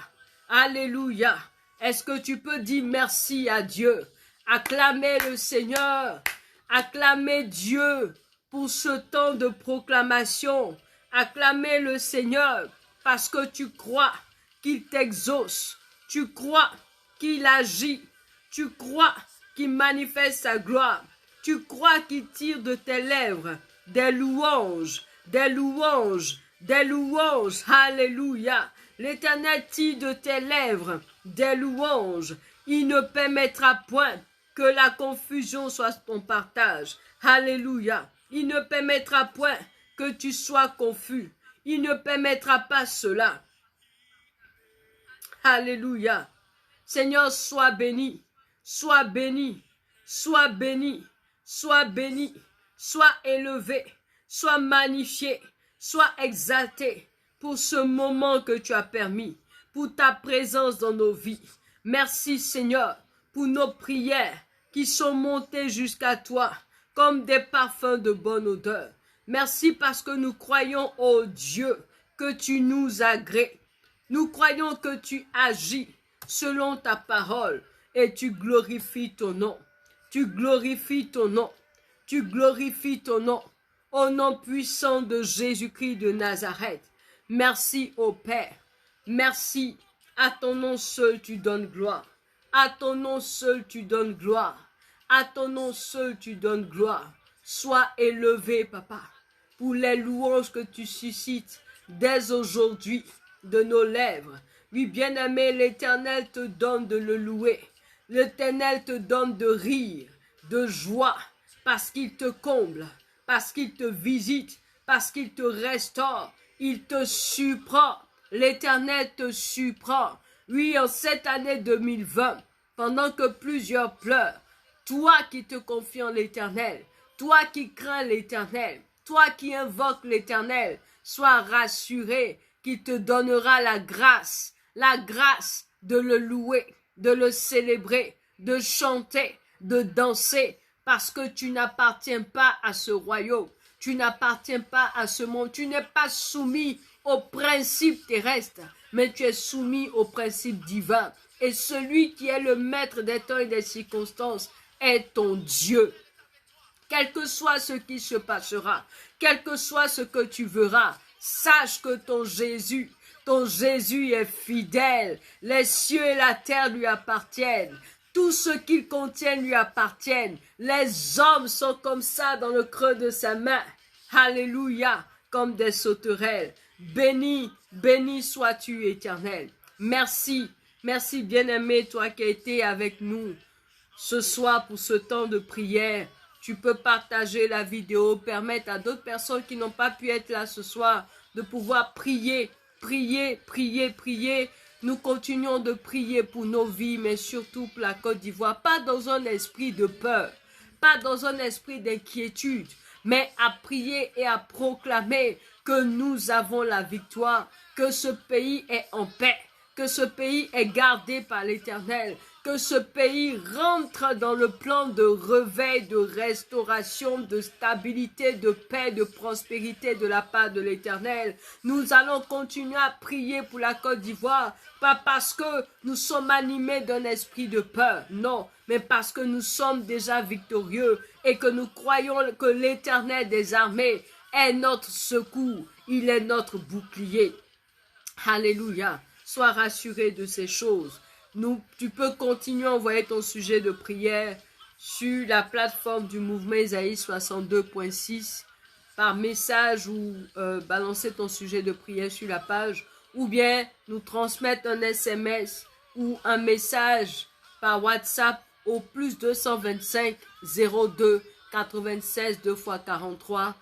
alléluia. Est-ce que tu peux dire merci à Dieu? Acclamez le Seigneur, acclamez Dieu pour ce temps de proclamation. Acclamez le Seigneur parce que tu crois qu'il t'exauce, tu crois qu'il agit, tu crois qu'il manifeste sa gloire, tu crois qu'il tire de tes lèvres des louanges, des louanges, des louanges. Alléluia. L'Éternel tire de tes lèvres des louanges. Il ne permettra point que la confusion soit ton partage. Alléluia. Il ne permettra point que tu sois confus. Il ne permettra pas cela. Alléluia. Seigneur, sois béni, sois béni, sois béni, sois béni, sois élevé, sois magnifié, sois exalté pour ce moment que tu as permis, pour ta présence dans nos vies. Merci Seigneur pour nos prières qui sont montées jusqu'à toi comme des parfums de bonne odeur. Merci parce que nous croyons, ô Dieu, que tu nous agrées. Nous croyons que tu agis selon ta parole et tu glorifies ton nom. Tu glorifies ton nom. Tu glorifies ton nom. Au nom puissant de Jésus-Christ de Nazareth. Merci ô Père. Merci. À ton nom seul tu donnes gloire. À ton nom seul tu donnes gloire. À ton nom seul tu donnes gloire. Sois élevé, Papa, pour les louanges que tu suscites dès aujourd'hui de nos lèvres. Oui, bien-aimé, l'Éternel te donne de le louer. L'Éternel te donne de rire, de joie, parce qu'il te comble, parce qu'il te visite, parce qu'il te restaure. Il te surprend. L'Éternel te surprend. Oui, en cette année 2020, pendant que plusieurs pleurent, toi qui te confies en l'Éternel, toi qui crains l'Éternel, toi qui invoques l'Éternel, sois rassuré qu'il te donnera la grâce de le louer, de le célébrer, de chanter, de danser, parce que tu n'appartiens pas à ce royaume, tu n'appartiens pas à ce monde, tu n'es pas soumis aux principes terrestres, mais tu es soumis aux principes divins. Et celui qui est le maître des temps et des circonstances est ton Dieu. Quel que soit ce qui se passera, quel que soit ce que tu verras, sache que ton Jésus est fidèle. Les cieux et la terre lui appartiennent. Tout ce qu'il contient lui appartiennent. Les hommes sont comme ça dans le creux de sa main. Alléluia. comme des sauterelles. Béni, béni sois-tu, Éternel. Merci, merci bien-aimé, toi qui as été avec nous ce soir pour ce temps de prière. Tu peux partager la vidéo, permettre à d'autres personnes qui n'ont pas pu être là ce soir de pouvoir prier, prier, prier, prier. Nous continuons de prier pour nos vies, mais surtout pour la Côte d'Ivoire. Pas dans un esprit de peur, pas dans un esprit d'inquiétude, mais à prier et à proclamer que nous avons la victoire, que ce pays est en paix, que ce pays est gardé par l'Éternel, que ce pays rentre dans le plan de réveil, de restauration, de stabilité, de paix, de prospérité de la part de l'Éternel. Nous allons continuer à prier pour la Côte d'Ivoire, pas parce que nous sommes animés d'un esprit de peur, non, mais parce que nous sommes déjà victorieux et que nous croyons que l'Éternel des armées est notre secours, il est notre bouclier. Alléluia, sois rassuré de ces choses. Tu peux continuer à envoyer ton sujet de prière sur la plateforme du mouvement Isaïe 62.6 par message ou balancer ton sujet de prière sur la page, ou bien nous transmettre un SMS ou un message par WhatsApp au plus 225 02 96 2 x 43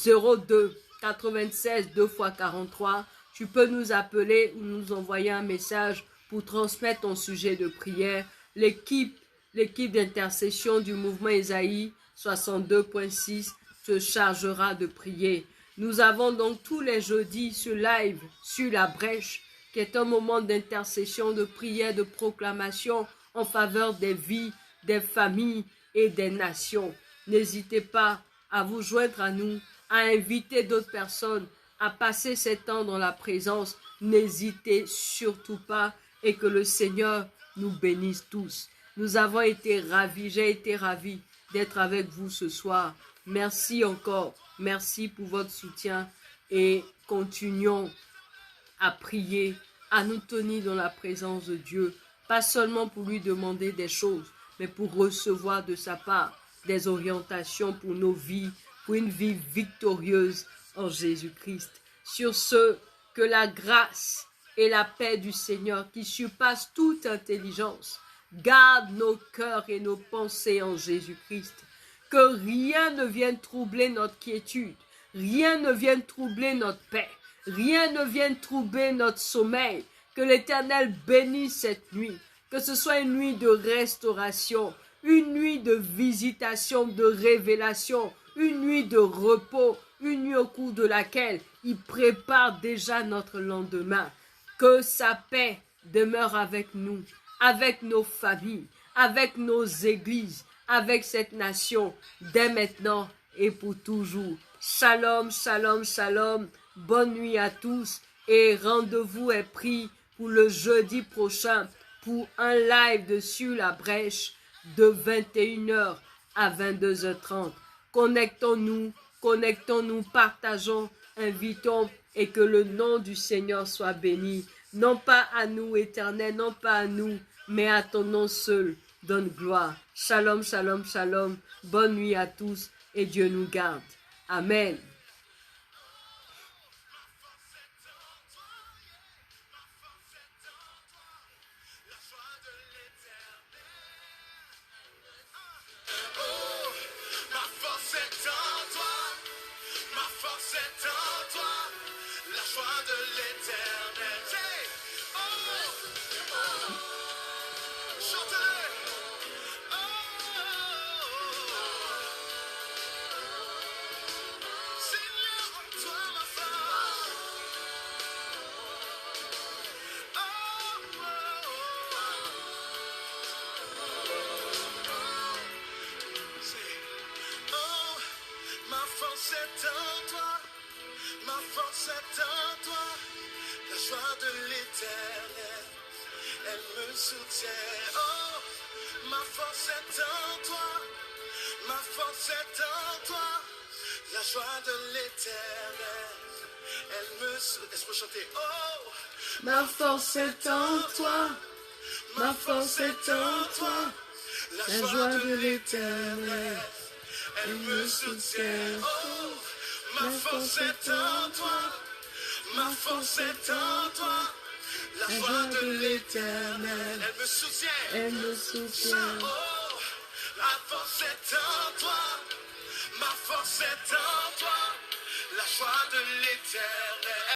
02 96 2 x 43. Tu peux nous appeler ou nous envoyer un message pour transmettre ton sujet de prière. L'équipe d'intercession du mouvement Isaïe 62.6 se chargera de prier. Nous avons donc tous les jeudis ce live sur la brèche, qui est un moment d'intercession, de prière, de proclamation en faveur des vies, des familles et des nations. N'hésitez pas à vous joindre à nous, à inviter d'autres personnes, à passer ces temps dans la présence. N'hésitez surtout pas et que le Seigneur nous bénisse tous. Nous avons été ravis, j'ai été ravi d'être avec vous ce soir. Merci encore, merci pour votre soutien et continuons à prier, à nous tenir dans la présence de Dieu, pas seulement pour lui demander des choses, mais pour recevoir de sa part des orientations pour nos vies, pour une vie victorieuse en Jésus-Christ. Sur ce, que la grâce et la paix du Seigneur qui surpasse toute intelligence garde nos cœurs et nos pensées en Jésus-Christ. Que rien ne vienne troubler notre quiétude, rien ne vienne troubler notre paix, rien ne vienne troubler notre sommeil. Que l'Éternel bénisse cette nuit, que ce soit une nuit de restauration, une nuit de visitation, de révélation, une nuit de repos, une nuit au cours de laquelle il prépare déjà notre lendemain. Que sa paix demeure avec nous, avec nos familles, avec nos églises, avec cette nation, dès maintenant et pour toujours. Shalom, shalom, shalom. Bonne nuit à tous et rendez-vous est pris pour le jeudi prochain pour un live de Sur la brèche de 21h à 22h30. Connectons-nous, partageons, invitons et que le nom du Seigneur soit béni. Non pas à nous, Éternel, non pas à nous, mais à ton nom seul. Donne gloire. Shalom, shalom, shalom. Bonne nuit à tous et Dieu nous garde. Amen. Ma force est en toi, ma force est en toi, la joie de l'Éternel, elle me soutient. Oh, Ma force est en toi. Ma force est en toi. La voix de l'Éternel. Elle me soutient. Elle me soutient. Oh, la force est en toi. Ma force est en toi. La joie de l'Éternel.